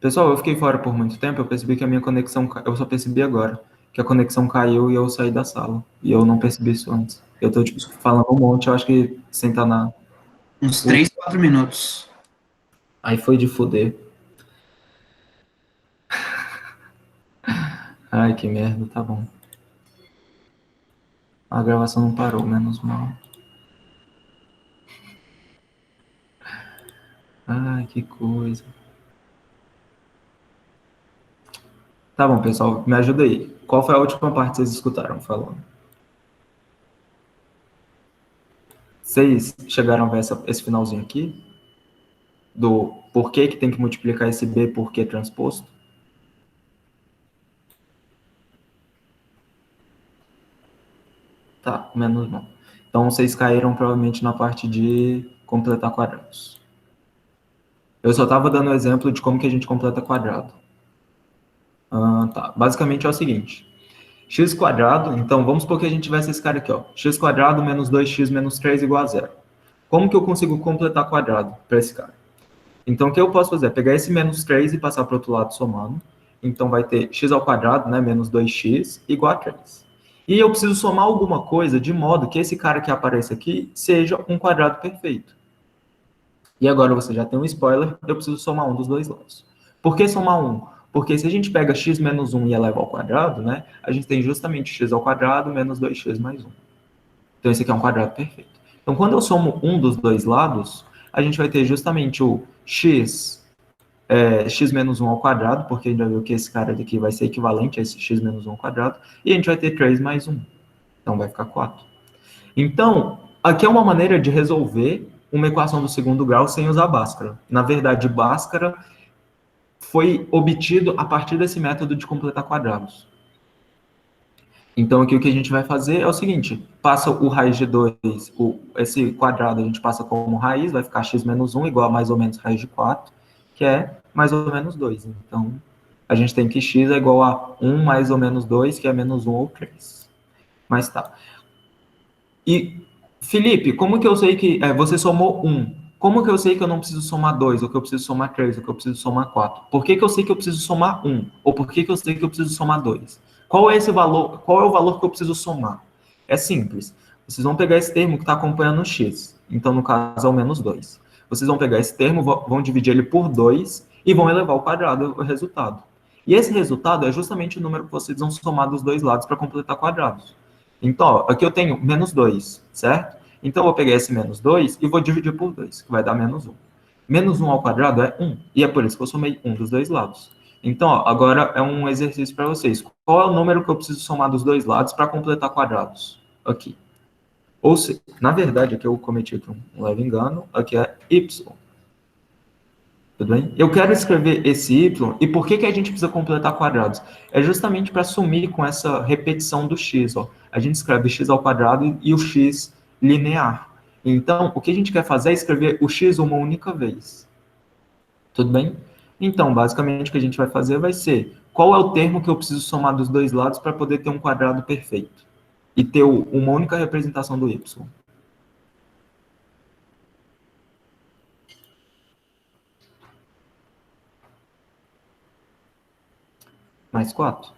Pessoal, eu fiquei fora por muito tempo, eu percebi que a minha conexão, eu só percebi agora, que a conexão caiu e eu saí da sala. E eu não percebi isso antes. Eu tô, tipo, falando um monte, eu acho que sem estar na... Uns 3, 4 minutos. Aí foi de fuder. Ai, que merda, tá bom. A gravação não parou, menos mal. Ai, que coisa. Tá bom, pessoal, me ajuda aí. Qual foi a última parte que vocês escutaram falando? Vocês chegaram a ver esse finalzinho aqui? Do porquê que tem que multiplicar esse B por Q transposto? Tá, menos mal. Então, vocês caíram provavelmente na parte de completar quadrados. Eu só estava dando o exemplo de como que a gente completa quadrado. Tá. Basicamente é o seguinte. X quadrado, então vamos supor que a gente tivesse esse cara aqui, ó. X quadrado menos 2x menos 3 igual a zero. Como que eu consigo completar quadrado para esse cara? Então, o que eu posso fazer? Pegar esse menos 3 e passar para o outro lado somando. Então, vai ter x ao quadrado, né, menos 2x, igual a 3. E eu preciso somar alguma coisa de modo que esse cara que aparece aqui seja um quadrado perfeito. E agora você já tem um spoiler, eu preciso somar um dos dois lados. Por que somar um? Porque se a gente pega x menos 1 e eleva ao quadrado, né, a gente tem justamente x ao quadrado menos 2x mais 1. Então, esse aqui é um quadrado perfeito. Então, quando eu somo um dos dois lados, a gente vai ter justamente o x menos 1 ao quadrado, porque a gente já viu que esse cara daqui vai ser equivalente a esse x menos 1 ao quadrado, e a gente vai ter 3 mais 1. Então, vai ficar 4. Então, aqui é uma maneira de resolver uma equação do segundo grau sem usar Bhaskara. Na verdade, Bhaskara foi obtido a partir desse método de completar quadrados. Então, aqui o que a gente vai fazer é o seguinte, passa o raiz de 2, esse quadrado a gente passa como raiz, vai ficar x menos 1 igual a mais ou menos raiz de 4, que é mais ou menos 2. Então, a gente tem que x é igual a 1 mais ou menos 2, que é menos 1 ou 3. Mas tá. E, Felipe, como que eu sei que você somou 1? Como que eu sei que eu não preciso somar 2, ou que eu preciso somar 3, ou que eu preciso somar 4? Por que que eu sei que eu preciso somar 1? Ou por que que eu sei que eu preciso somar 2? Qual é esse valor? Qual é o valor que eu preciso somar? É simples. Vocês vão pegar esse termo que está acompanhando o x. Então, no caso, é o menos 2. Vocês vão pegar esse termo, vão dividir ele por 2 e vão elevar ao quadrado o resultado. E esse resultado é justamente o número que vocês vão somar dos dois lados para completar quadrados. Então, ó, aqui eu tenho menos 2, certo? Então, eu vou pegar esse menos 2 e vou dividir por 2, que vai dar menos 1. Menos 1 ao quadrado é 1, e é por isso que eu somei 1 dos dois lados. Então, ó, agora é um exercício para vocês. Qual é o número que eu preciso somar dos dois lados para completar quadrados? Aqui. Ou seja, na verdade, aqui eu cometi um leve engano, aqui é y. Tudo bem? Eu quero escrever esse y, e por que que a gente precisa completar quadrados? É justamente para sumir com essa repetição do x, ó. A gente escreve x ao quadrado e o x linear. Então, o que a gente quer fazer é escrever o x uma única vez. Tudo bem? Então, basicamente, o que a gente vai fazer vai ser qual é o termo que eu preciso somar dos dois lados para poder ter um quadrado perfeito e ter uma única representação do y. Mais 4.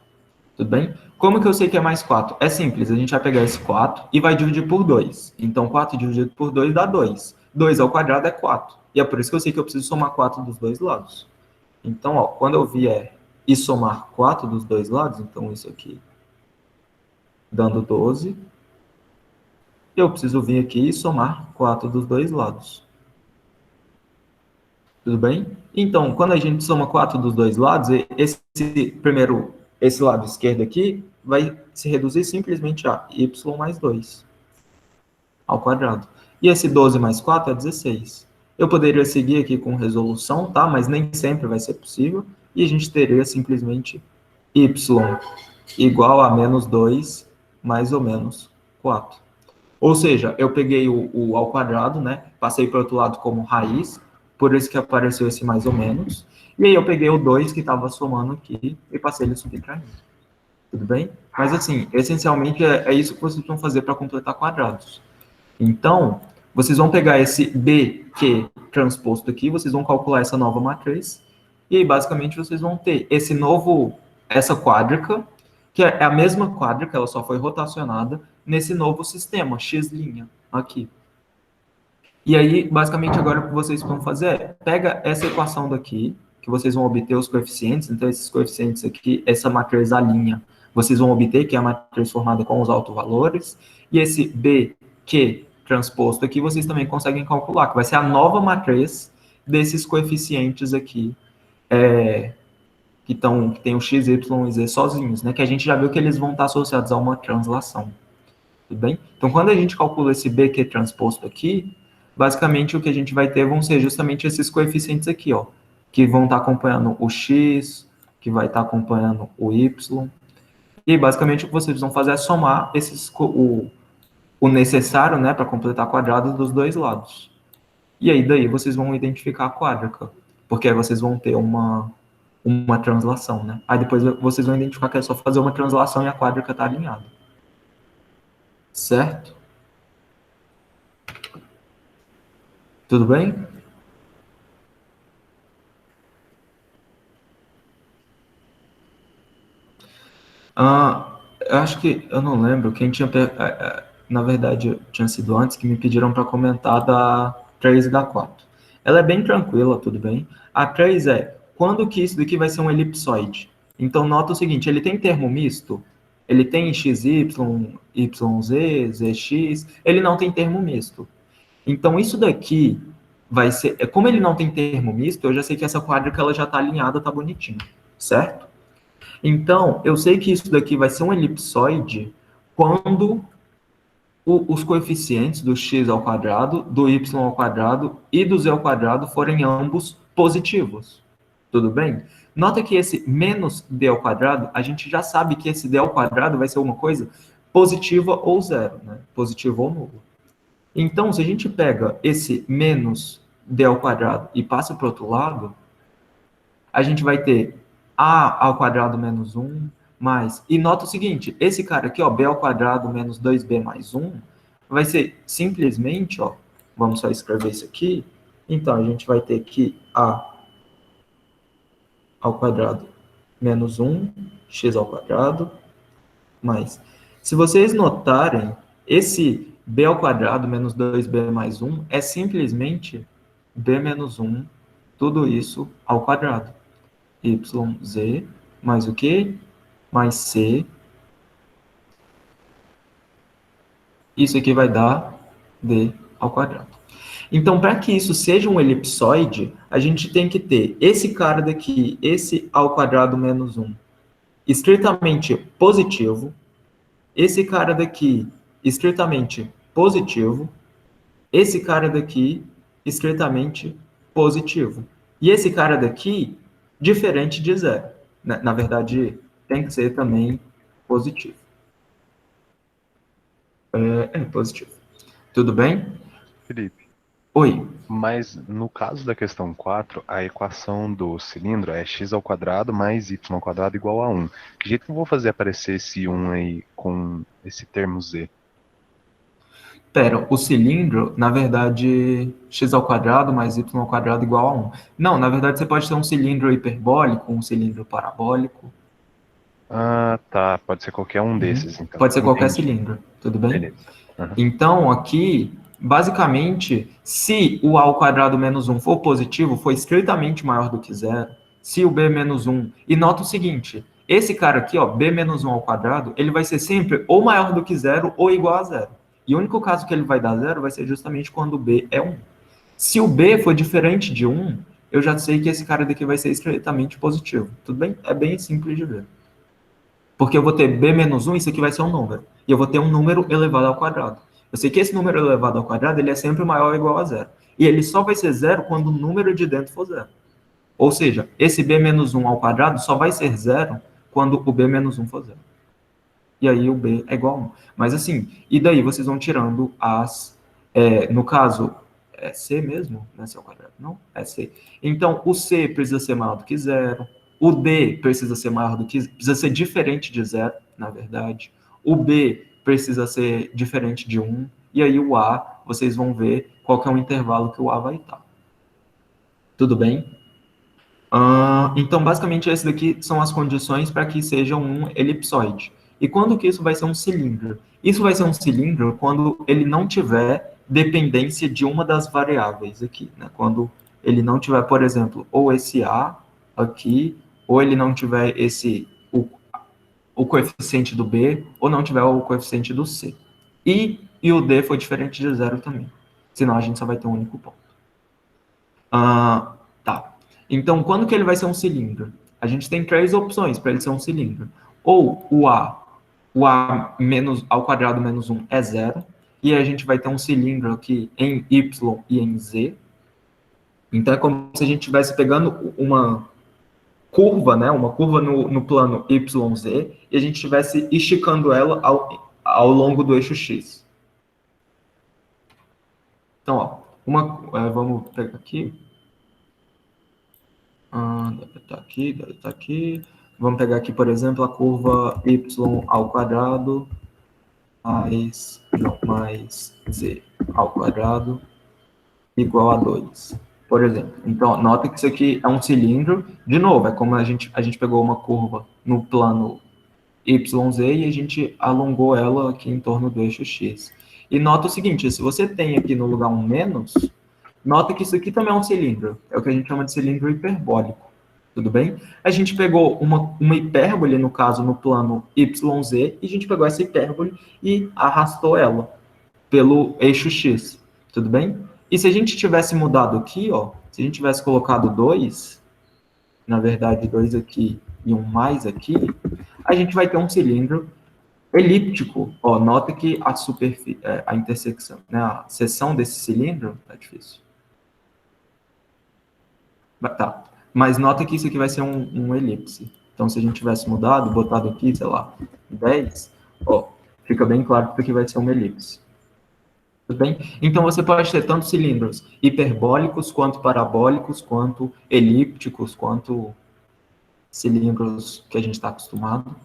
Tudo bem? Como que eu sei que é mais 4? É simples, a gente vai pegar esse 4 e vai dividir por 2. Então, 4 dividido por 2 dá 2. 2 ao quadrado é 4. E é por isso que eu sei que eu preciso somar 4 dos dois lados. Então, ó, quando eu vier e somar 4 dos dois lados, então isso aqui dando 12, eu preciso vir aqui e somar 4 dos dois lados. Tudo bem? Então, quando a gente soma 4 dos dois lados, esse lado esquerdo aqui vai se reduzir simplesmente a y mais 2 ao quadrado. E esse 12 mais 4 é 16. Eu poderia seguir aqui com resolução, tá? Mas nem sempre vai ser possível. E a gente teria simplesmente y igual a menos 2 mais ou menos 4. Ou seja, eu peguei o ao quadrado, né? Passei para o outro lado como raiz, por isso que apareceu esse mais ou menos. E aí eu peguei o 2 que estava somando aqui e passei ele subtraindo. Tudo bem? Mas assim, essencialmente é isso que vocês vão fazer para completar quadrados. Então, vocês vão pegar esse BQ transposto aqui, vocês vão calcular essa nova matriz, E aí, basicamente, vocês vão ter essa quádrica, que é a mesma quádrica, ela só foi rotacionada nesse novo sistema, x', aqui. E aí, basicamente, agora o que vocês vão fazer é, pega essa equação daqui, que vocês vão obter os coeficientes, então esses coeficientes aqui, essa matriz A', vocês vão obter, que é a matriz formada com os autovalores, e esse BQ transposto aqui, vocês também conseguem calcular, que vai ser a nova matriz desses coeficientes aqui, que tem o x, y e z sozinhos, né? Que a gente já viu que eles vão estar associados a uma translação. Tudo bem? Então, quando a gente calcula esse BQ transposto aqui, basicamente o que a gente vai ter vão ser justamente esses coeficientes aqui, ó, que vão estar acompanhando o x, que vai estar acompanhando o y. E basicamente o que vocês vão fazer é somar o necessário, né, para completar quadrados dos dois lados. E aí daí vocês vão identificar a quádrica, porque aí vocês vão ter uma translação, né? Aí depois vocês vão identificar que é só fazer uma translação e a quádrica está alinhada. Certo? Tudo bem? Eu acho que, eu não lembro, quem tinha, na verdade, tinha sido antes, que me pediram para comentar da 3 e da 4. Ela é bem tranquila, tudo bem? A 3 é, quando que isso daqui vai ser um elipsoide? Então, nota o seguinte, ele tem termo misto, ele tem XY, YZ, ZX, ele não tem termo misto. Então, isso daqui vai ser, como ele não tem termo misto, eu já sei que essa quádrica ela já está alinhada, está bonitinha, certo? Então, eu sei que isso daqui vai ser um elipsoide quando os coeficientes do x ao quadrado, do y ao quadrado e do z ao quadrado forem ambos positivos. Tudo bem? Nota que esse menos d ao quadrado, a gente já sabe que esse d ao quadrado vai ser uma coisa positiva ou zero, né? Positivo ou nulo. Então, se a gente pega esse menos d ao quadrado e passa para o outro lado, a gente vai ter a ao quadrado menos 1 mais... E nota o seguinte, esse cara aqui, ó, b ao quadrado menos 2b mais 1, vai ser simplesmente, ó, vamos só escrever isso aqui, então a gente vai ter que a ao quadrado menos 1, x ao quadrado, mais... Se vocês notarem, esse b ao quadrado menos 2b mais 1 é simplesmente b menos 1, tudo isso ao quadrado. YZ mais o quê? Mais C. Isso aqui vai dar D ao quadrado. Então, para que isso seja um elipsoide, a gente tem que ter esse cara daqui, esse ao quadrado menos 1, estritamente positivo, esse cara daqui, estritamente positivo, esse cara daqui, estritamente positivo. E esse cara daqui, diferente de zero. Na verdade, tem que ser também positivo. Positivo. Tudo bem? Felipe, Oi. mas no caso da questão 4, a equação do cilindro é x ao quadrado mais y ao quadrado igual a 1. Que jeito que eu vou fazer aparecer esse 1 aí com esse termo z? Pera, o cilindro, na verdade, x ao quadrado mais y ao quadrado igual a 1. Não, na verdade, você pode ter um cilindro hiperbólico, um cilindro parabólico. Ah, tá. Pode ser qualquer um desses, então. Pode ser qualquer Entendi. cilindro, tudo bem? Beleza. Uhum. Então, aqui, basicamente, se o a ao quadrado menos 1 for positivo, for estritamente maior do que zero, se o b menos 1... E nota o seguinte, esse cara aqui, ó, b menos 1 ao quadrado, ele vai ser sempre ou maior do que zero ou igual a zero. E o único caso que ele vai dar zero vai ser justamente quando o b é 1. Se o b for diferente de 1, eu já sei que esse cara daqui vai ser estritamente positivo. Tudo bem? É bem simples de ver. Porque eu vou ter b menos 1, isso aqui vai ser um número. E eu vou ter um número elevado ao quadrado. Eu sei que esse número elevado ao quadrado, ele é sempre maior ou igual a zero. E ele só vai ser zero quando o número de dentro for zero. Ou seja, esse b menos 1 ao quadrado só vai ser zero quando o b menos 1 for zero. E aí o b é igual a 1. Mas assim, e daí vocês vão tirando as... no caso, é c mesmo? Não é c ao quadrado, não? É c. Então, o c precisa ser maior do que zero. O D precisa ser maior do que... Precisa ser diferente de zero, na verdade. O B precisa ser diferente de 1. E aí o A, vocês vão ver qual que é o intervalo que o A vai estar. Tudo bem? Então, basicamente, esse daqui são as condições para que seja um elipsoide. E quando que isso vai ser um cilindro? Isso vai ser um cilindro quando ele não tiver dependência de uma das variáveis aqui, né? Quando ele não tiver, por exemplo, ou esse A aqui, ou ele não tiver o coeficiente do B, ou não tiver o coeficiente do C. E o D foi diferente de zero também. Senão a gente só vai ter um único ponto. Tá. Então, quando que ele vai ser um cilindro? A gente tem três opções para ele ser um cilindro. Ou o A menos, ao quadrado menos 1 é zero, e a gente vai ter um cilindro aqui em Y e em Z. Então, é como se a gente estivesse pegando uma curva, né, uma curva no plano YZ, e a gente estivesse esticando ela ao longo do eixo X. Então, ó, vamos pegar aqui. Deve estar aqui, deve estar aqui. Vamos pegar aqui, por exemplo, a curva y ao quadrado mais z ao quadrado igual a 2, por exemplo. Então, nota que isso aqui é um cilindro. De novo, é como a gente pegou uma curva no plano YZ e a gente alongou ela aqui em torno do eixo X. E nota o seguinte, se você tem aqui no lugar um menos, nota que isso aqui também é um cilindro. É o que a gente chama de cilindro hiperbólico. Tudo bem? A gente pegou uma hipérbole, no caso, no plano YZ, e a gente pegou essa hipérbole e arrastou ela pelo eixo X. Tudo bem? E se a gente tivesse mudado aqui, ó, se a gente tivesse colocado 2, na verdade 2 aqui e um mais aqui, a gente vai ter um cilindro elíptico. Ó, nota que a intersecção, né, a seção desse cilindro, tá difícil. Tá. Mas nota que isso aqui vai ser um elipse. Então, se a gente tivesse mudado, botado aqui, sei lá, 10, ó, fica bem claro que isso aqui vai ser uma elipse. Tudo bem? Então, você pode ter tanto cilindros hiperbólicos, quanto parabólicos, quanto elípticos, quanto cilindros que a gente está acostumado.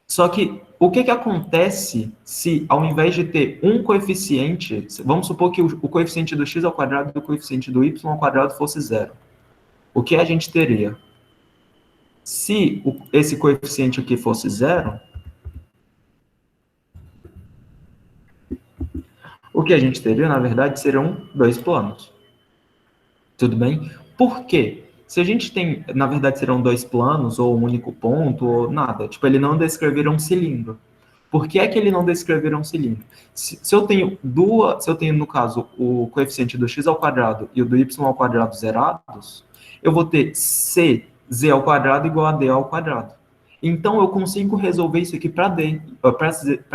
Só que, o que acontece se, ao invés de ter um coeficiente, vamos supor que o coeficiente do x ao quadrado e o coeficiente do y ao quadrado fosse zero. O que a gente teria? Se esse coeficiente aqui fosse zero, o que a gente teria, na verdade, seriam dois planos. Tudo bem? Por quê? Se a gente tem, na verdade, serão dois planos, ou um único ponto, ou nada. Tipo, ele não descreveram um cilindro. Por que é que ele não descreveram um cilindro? Se eu tenho no caso, o coeficiente do x ao quadrado e o do y ao quadrado zerados, eu vou ter c, z ao quadrado igual a d ao quadrado. Então, eu consigo resolver isso aqui para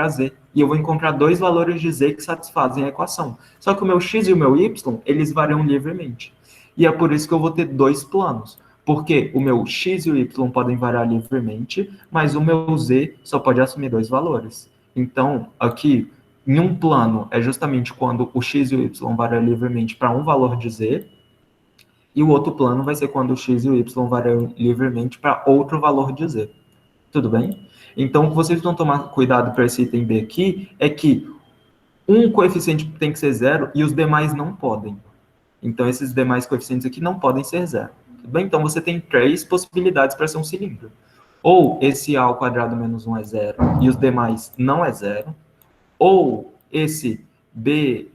z, e eu vou encontrar dois valores de z que satisfazem a equação. Só que o meu x e o meu y, eles variam livremente. E é por isso que eu vou ter dois planos. Porque o meu x e o y podem variar livremente, mas o meu z só pode assumir dois valores. Então, aqui, em um plano, é justamente quando o x e o y variam livremente para um valor de z, e o outro plano vai ser quando o x e o y variam livremente para outro valor de z. Tudo bem? Então, o que vocês vão tomar cuidado para esse item B aqui é que um coeficiente tem que ser zero e os demais não podem. Então, esses demais coeficientes aqui não podem ser zero. Tudo bem? Então, você tem três possibilidades para ser um cilindro. Ou esse a ao quadrado menos 1 é zero e os demais não é zero. Ou esse b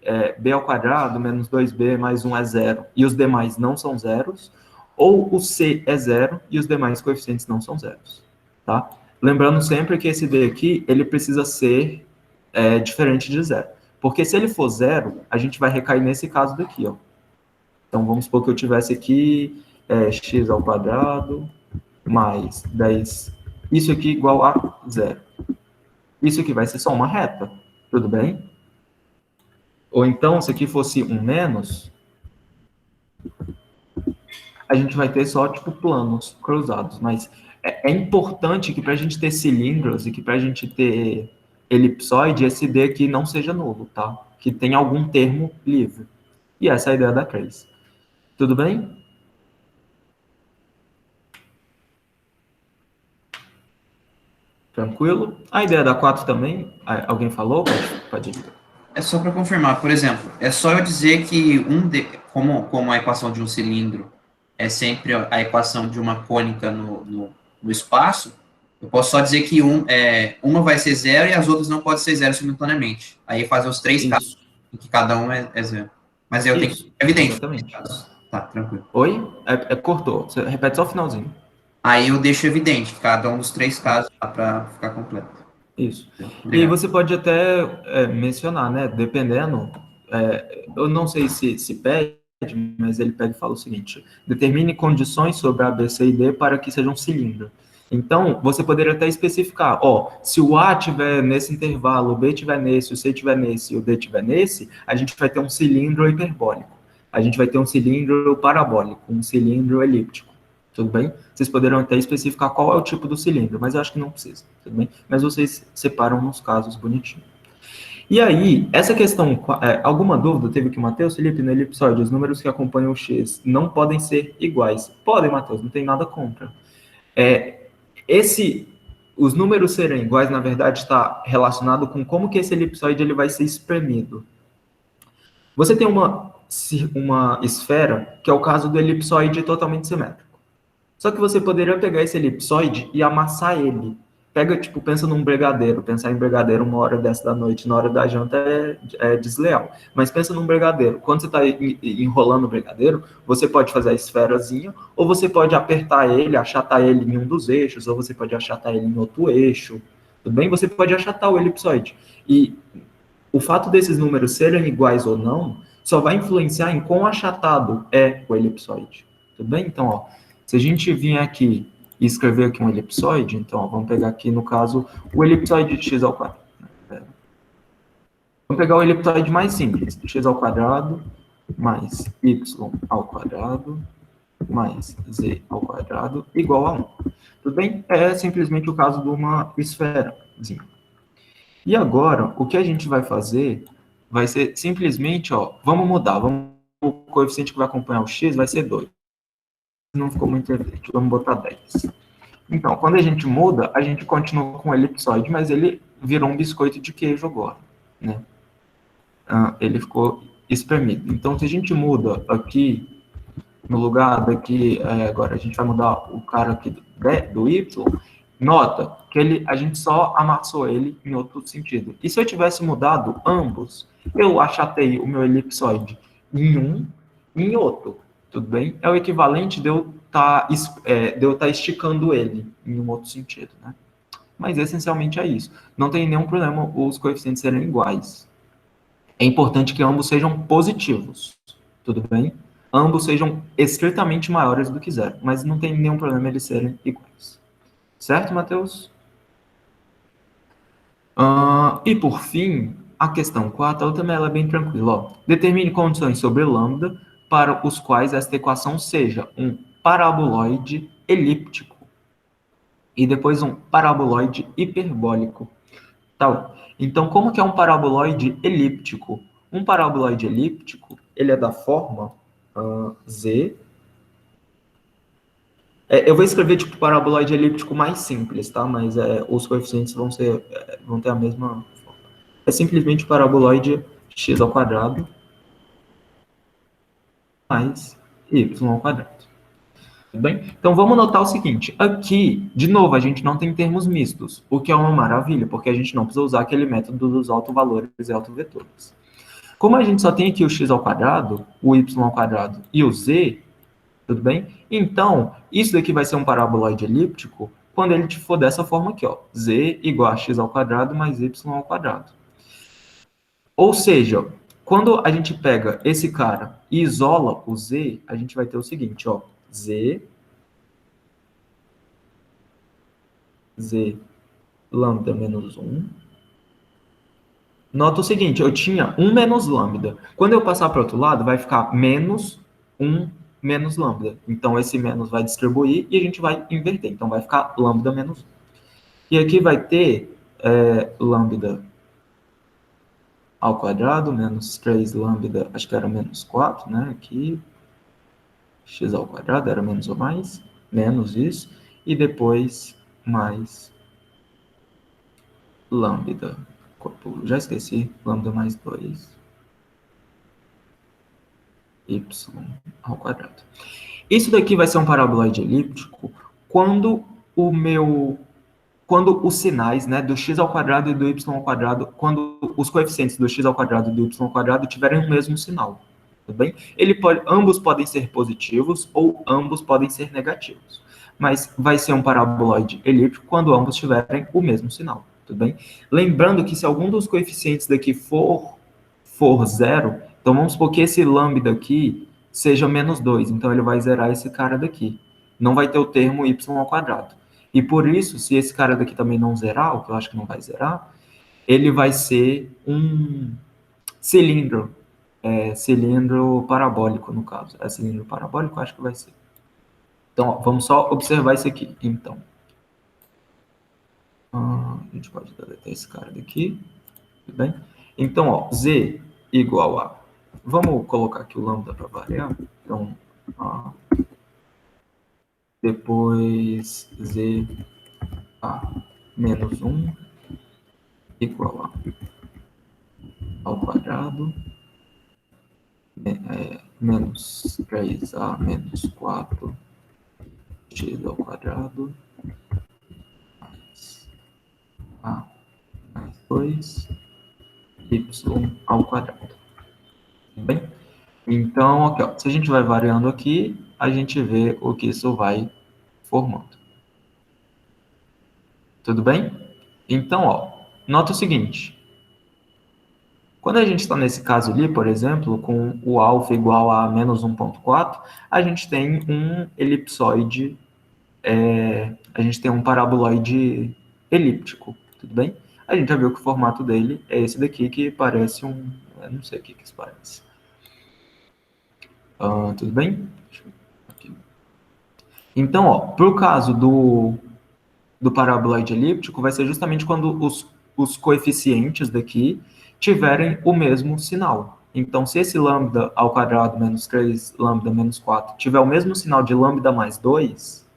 ao quadrado menos 2b mais 1 é zero e os demais não são zeros. Ou o c é zero e os demais coeficientes não são zeros. Tá? Lembrando sempre que esse b aqui, ele precisa ser diferente de zero. Porque se ele for zero, a gente vai recair nesse caso daqui, ó. Então, vamos supor que eu tivesse aqui x ao quadrado mais 10. Isso aqui igual a zero. Isso aqui vai ser só uma reta. Tudo bem? Ou então, se aqui fosse um menos, a gente vai ter só, tipo, planos cruzados. Mas é importante que para a gente ter cilindros e que para a gente ter elipsoide, esse D aqui não seja nulo, tá? Que tenha algum termo livre. E essa é a ideia da trace. Tudo bem? Tranquilo? A ideia da 4 também, alguém falou? Pode ir. É só para confirmar, por exemplo, é só eu dizer que como a equação de um cilindro é sempre a equação de uma cônica no espaço, eu posso só dizer que uma vai ser zero e as outras não podem ser zero simultaneamente. Aí fazer os três casos Isso, em que cada um é zero. Mas eu tenho que isso, ser evidente. exatamente. Tá, tranquilo. Oi? Cortou. Você repete só o finalzinho. Aí eu deixo evidente que cada um dos três casos dá para ficar completo. Isso. E aí Obrigado. você pode até mencionar, né? Dependendo, eu não sei se pede, mas ele pega e fala o seguinte: determine condições sobre A, B, C e D para que seja um cilindro. Então, você poderia até especificar, ó, se o A tiver nesse intervalo, o B tiver nesse, o C tiver nesse e o D tiver nesse, a gente vai ter um cilindro hiperbólico. A gente vai ter um cilindro parabólico, um cilindro elíptico. Tudo bem? Vocês poderão até especificar qual é o tipo do cilindro, mas eu acho que não precisa, tudo bem? Mas vocês separam nos casos bonitinho. E aí, essa questão, alguma dúvida teve que o Matheus, Felipe, no elipsoide, os números que acompanham o X não podem ser iguais. Podem, Matheus, não tem nada contra. Os números serem iguais, na verdade, está relacionado com como que esse elipsoide ele vai ser espremido. Você tem uma esfera, que é o caso do elipsoide totalmente simétrico. Só que você poderia pegar esse elipsoide e amassar ele. Pega, tipo, pensa num brigadeiro. Pensar em brigadeiro uma hora dessa da noite, na hora da janta, é desleal. Mas pensa num brigadeiro. Quando você está enrolando o brigadeiro, você pode fazer a esferazinha, ou você pode apertar ele, achatar ele em um dos eixos, ou você pode achatar ele em outro eixo. Tudo bem? Você pode achatar o elipsoide. E o fato desses números serem iguais ou não, só vai influenciar em quão achatado é o elipsoide. Tudo bem? Então, ó, se a gente vier aqui e escrever aqui um elipsoide, então, ó, vamos pegar aqui, no caso, o elipsoide de x ao quadrado. Vamos pegar o elipsoide mais simples, x ao quadrado mais y ao quadrado mais z ao quadrado igual a 1. Tudo bem? É simplesmente o caso de uma esferazinha. E agora, o que a gente vai fazer vai ser simplesmente, ó, vamos mudar, o coeficiente que vai acompanhar o x vai ser 2. Não ficou muito evidente, vamos botar 10. Então, quando a gente muda, a gente continua com o elipsoide, mas ele virou um biscoito de queijo agora, né? Ele ficou espremido. Então, se a gente muda aqui, no lugar daqui, agora a gente vai mudar o cara aqui do y, nota que a gente só amassou ele em outro sentido. E se eu tivesse mudado ambos, eu achatei o meu elipsoide em um e em outro. Tudo bem? É o equivalente de eu estar esticando ele em um outro sentido, né? Mas essencialmente é isso. Não tem nenhum problema os coeficientes serem iguais. É importante que ambos sejam positivos. Tudo bem? Ambos sejam estritamente maiores do que zero. Mas não tem nenhum problema eles serem iguais. Certo, Matheus? E por fim, a questão 4, ela também é bem tranquila. Ó. Determine condições sobre lambda para os quais esta equação seja um paraboloide elíptico e depois um paraboloide hiperbólico. Tá? Então, como que é um paraboloide elíptico? Um paraboloide elíptico, ele é da forma z. Eu vou escrever tipo paraboloide elíptico mais simples, tá? Mas os coeficientes vão ter a mesma forma. É simplesmente paraboloide x ao quadrado mais y ao quadrado. Tudo bem? Então vamos notar o seguinte, aqui, de novo, a gente não tem termos mistos, o que é uma maravilha, porque a gente não precisa usar aquele método dos autovalores e autovetores. Como a gente só tem aqui o x ao quadrado, o y ao quadrado e o z, tudo bem? Então, isso daqui vai ser um paraboloide elíptico quando ele for dessa forma aqui, ó, z igual a x ao quadrado mais y ao quadrado. Ou seja, quando a gente pega esse cara e isola o z, a gente vai ter o seguinte, ó, z lambda menos 1. Nota o seguinte, eu tinha 1 menos lambda. Quando eu passar para o outro lado, vai ficar menos 1 menos lambda. Então, esse menos vai distribuir e a gente vai inverter. Então, vai ficar lambda menos 1. E aqui vai ter lambda ao quadrado, menos 3 lambda, acho que era menos 4, né? Aqui, x ao quadrado era menos ou mais, menos isso. E depois, mais lambda. Já esqueci, lambda mais 2 y ao quadrado. Isso daqui vai ser um paraboloide elíptico quando quando os sinais, né, do x ao quadrado e do y ao quadrado, quando os coeficientes do x ao quadrado e do y ao quadrado tiverem o mesmo sinal, tudo bem? Ambos podem ser positivos ou ambos podem ser negativos, mas vai ser um paraboloide elíptico quando ambos tiverem o mesmo sinal, tudo bem? Lembrando que se algum dos coeficientes daqui for zero, então vamos supor que esse lambda aqui seja -2, então ele vai zerar esse cara daqui. Não vai ter o termo y ao quadrado. E por isso, se esse cara daqui também não zerar, o que eu acho que não vai zerar, ele vai ser um cilindro, cilindro parabólico, no caso. É cilindro parabólico, acho que vai ser. Então, ó, vamos só observar isso aqui. Então, a gente pode deletar esse cara daqui, tudo bem? Então, ó, z igual a... Vamos colocar aqui o lambda para variar. Então, depois z a menos 1 igual a ao quadrado, menos 3a menos 4 x ao quadrado, mais a mais 2 y ao quadrado. Tudo bem? Então, aqui, ó, se a gente vai variando aqui, a gente vê o que isso vai formando. Tudo bem? Então, ó, nota o seguinte. Quando a gente está nesse caso ali, por exemplo, com o alfa igual a menos 1,4, a gente tem um elipsoide, a gente tem um paraboloide elíptico, tudo bem? A gente já viu que o formato dele é esse daqui, que parece um... Eu não sei o que isso parece. Tudo bem? Aqui. Então, ó, para o caso do paraboloide elíptico, vai ser justamente quando os coeficientes daqui tiverem o mesmo sinal. Então, se esse lambda ao quadrado menos 3, lambda menos 4, tiver o mesmo sinal de lambda mais 2,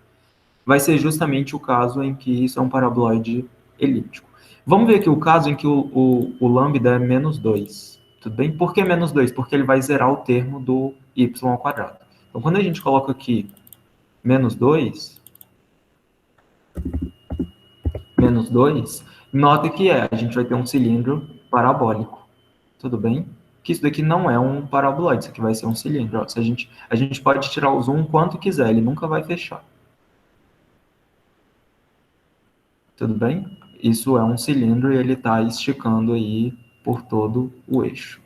vai ser justamente o caso em que isso é um paraboloide elíptico. Vamos ver aqui o caso em que o lambda é menos 2. Tudo bem? Por que menos 2? Porque ele vai zerar o termo do y ao quadrado. Então, quando a gente coloca aqui menos 2, nota que a gente vai ter um cilindro parabólico. Tudo bem? Que isso daqui não é um paraboloide, isso aqui vai ser um cilindro. Ó. Se a gente pode tirar o zoom quanto quiser, ele nunca vai fechar. Tudo bem? Isso é um cilindro e ele está esticando aí por todo o eixo.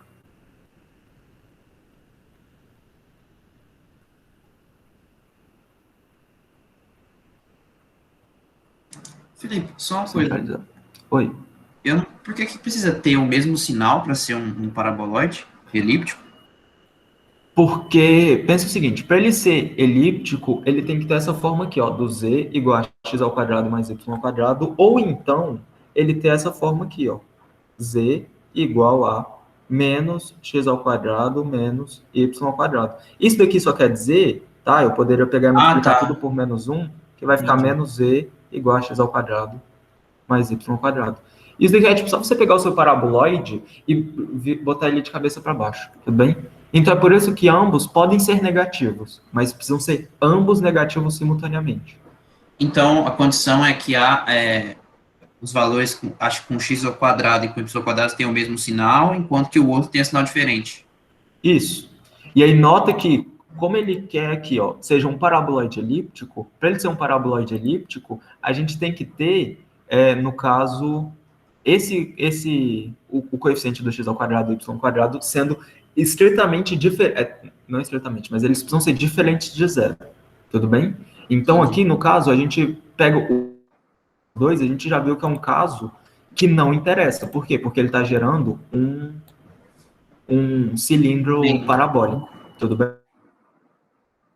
Felipe, só uma coisa. Centralizado. Oi. Por que precisa ter o mesmo sinal para ser um paraboloide elíptico? Porque, pensa o seguinte, para ele ser elíptico, ele tem que ter essa forma aqui, ó, do z igual a x ao quadrado mais y ao quadrado, ou então ele ter essa forma aqui, ó, z igual a menos x ao quadrado menos y ao quadrado. Isso daqui só quer dizer, tá, eu poderia pegar e multiplicar tudo por menos 1, que vai ficar menos z igual a x ao quadrado mais y ao quadrado. Isso daqui é tipo só você pegar o seu paraboloide e botar ele de cabeça para baixo, tudo bem? Então é por isso que ambos podem ser negativos, mas precisam ser ambos negativos simultaneamente. Então, a condição é que os valores, acho que com x ao quadrado e com y ao quadrado têm o mesmo sinal, enquanto que o outro tem um sinal diferente. Isso. E aí nota que, como ele quer aqui, ó, seja um paraboloide elíptico, para ele ser um paraboloide elíptico, a gente tem que ter, no caso, o coeficiente do x ao quadrado e y ao quadrado sendo estritamente diferente, não estritamente, mas eles precisam ser diferentes de zero, tudo bem? Então aqui, no caso, a gente pega o 2, a gente já viu que é um caso que não interessa. Por quê? Porque ele está gerando um cilindro parabólico, tudo bem?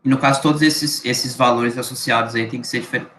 E no caso, todos esses valores associados aí têm que ser diferentes.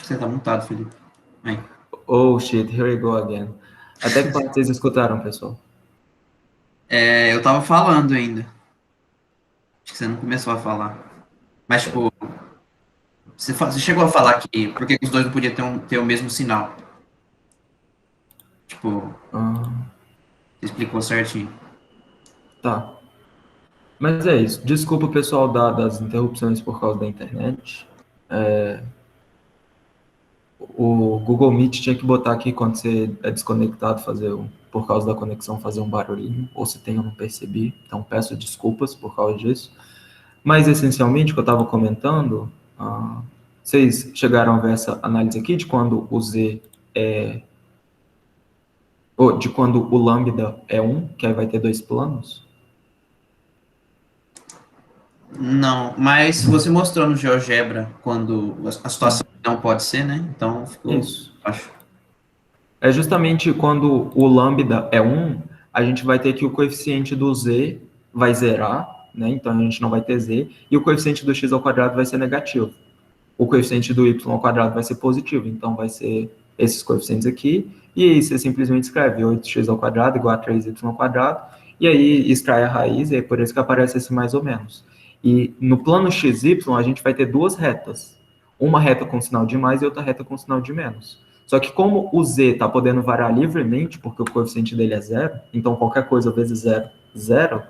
Você tá mutado, Felipe. Aí. Oh, shit, here we go again. Até que parte vocês escutaram, pessoal? Eu tava falando ainda. Acho que você não começou a falar. Mas, tipo, você chegou a falar que por que os dois não podiam ter o mesmo sinal? Tipo, Ah, você explicou certinho. tá. Mas é isso. Desculpa, pessoal, das interrupções por causa da internet. O Google Meet tinha que botar aqui quando você é desconectado, por causa da conexão, fazer um barulhinho, ou se tem, eu não percebi. Então, peço desculpas por causa disso. Mas, essencialmente, o que eu estava comentando, vocês chegaram a ver essa análise aqui de quando o Z é... ou de quando o lambda é 1, que aí vai ter dois planos? Não, mas você mostrou no GeoGebra quando a situação não pode ser, né? Então ficou, Isso. acho. É justamente quando o lambda é 1, a gente vai ter que o coeficiente do z vai zerar, né? Então a gente não vai ter z, e o coeficiente do x ao quadrado vai ser negativo. O coeficiente do y ao quadrado vai ser positivo, então vai ser esses coeficientes aqui, e aí você simplesmente escreve 8x ao quadrado igual a 3y ao quadrado, e aí extrai a raiz, e é por isso que aparece esse mais ou menos. E no plano xy, a gente vai ter duas retas, uma reta com sinal de mais e outra reta com sinal de menos. Só que como o z está podendo variar livremente, porque o coeficiente dele é zero, então qualquer coisa vezes zero, zero,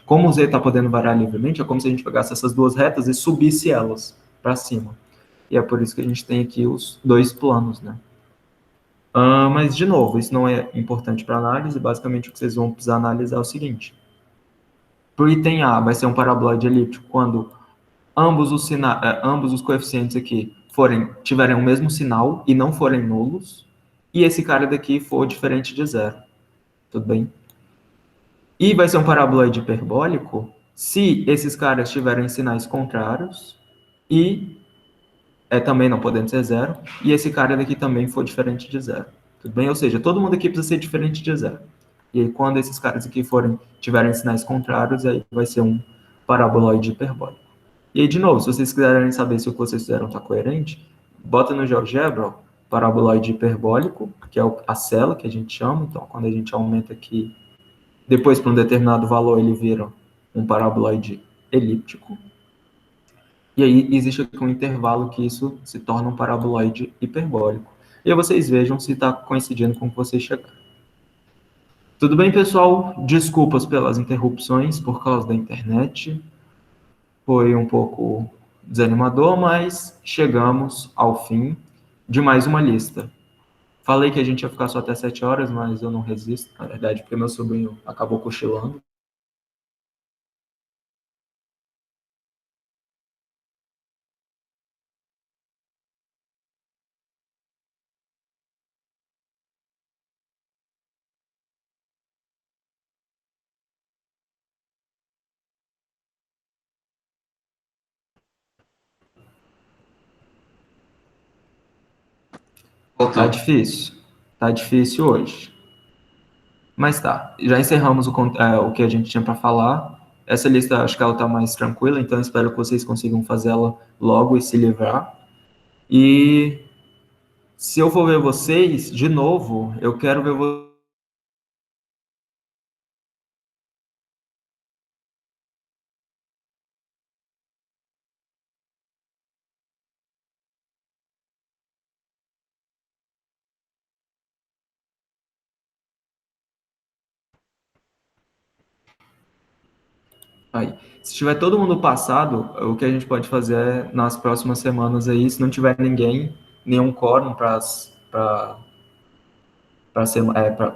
como o z está podendo variar livremente, é como se a gente pegasse essas duas retas e subisse elas para cima. E é por isso que a gente tem aqui os dois planos, né? Mas, de novo, isso não é importante para análise. Basicamente, o que vocês vão precisar analisar é o seguinte. Para o item A, vai ser um paraboloide elíptico quando ambos os coeficientes aqui tiverem o mesmo sinal e não forem nulos, e esse cara daqui for diferente de zero. Tudo bem? E vai ser um paraboloide hiperbólico se esses caras tiverem sinais contrários e também não podendo ser zero, e esse cara daqui também for diferente de zero. Tudo bem? Ou seja, todo mundo aqui precisa ser diferente de zero. E aí, quando esses caras aqui tiverem sinais contrários, aí vai ser um paraboloide hiperbólico. E aí, de novo, se vocês quiserem saber se o que vocês fizeram está coerente, bota no GeoGebra paraboloide hiperbólico, que é a cela que a gente chama. Então, quando a gente aumenta aqui, depois para um determinado valor, ele vira um paraboloide elíptico. E aí existe aqui um intervalo que isso se torna um paraboloide hiperbólico. E aí vocês vejam se está coincidindo com o que vocês chegaram. Tudo bem, pessoal? Desculpas pelas interrupções por causa da internet. Foi um pouco desanimador, mas chegamos ao fim de mais uma lista. Falei que a gente ia ficar só até 7 horas, mas eu não resisto, na verdade, porque meu sobrinho acabou cochilando. Voltou. Tá difícil hoje. Mas tá, já encerramos o que a gente tinha para falar. Essa lista, acho que ela tá mais tranquila, então espero que vocês consigam fazer ela logo e se livrar. E se eu for ver vocês, de novo, eu quero ver vocês. Aí. Se tiver todo mundo passado, o que a gente pode fazer é, nas próximas semanas aí, se não tiver nenhum quórum para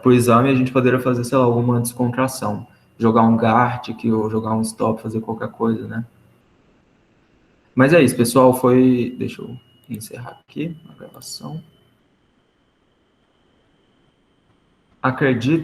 o exame, a gente poderia fazer, sei lá, alguma descontração. Jogar um Gartic ou jogar um stop, fazer qualquer coisa, né? Mas é isso, pessoal. Deixa eu encerrar aqui a gravação. Acredito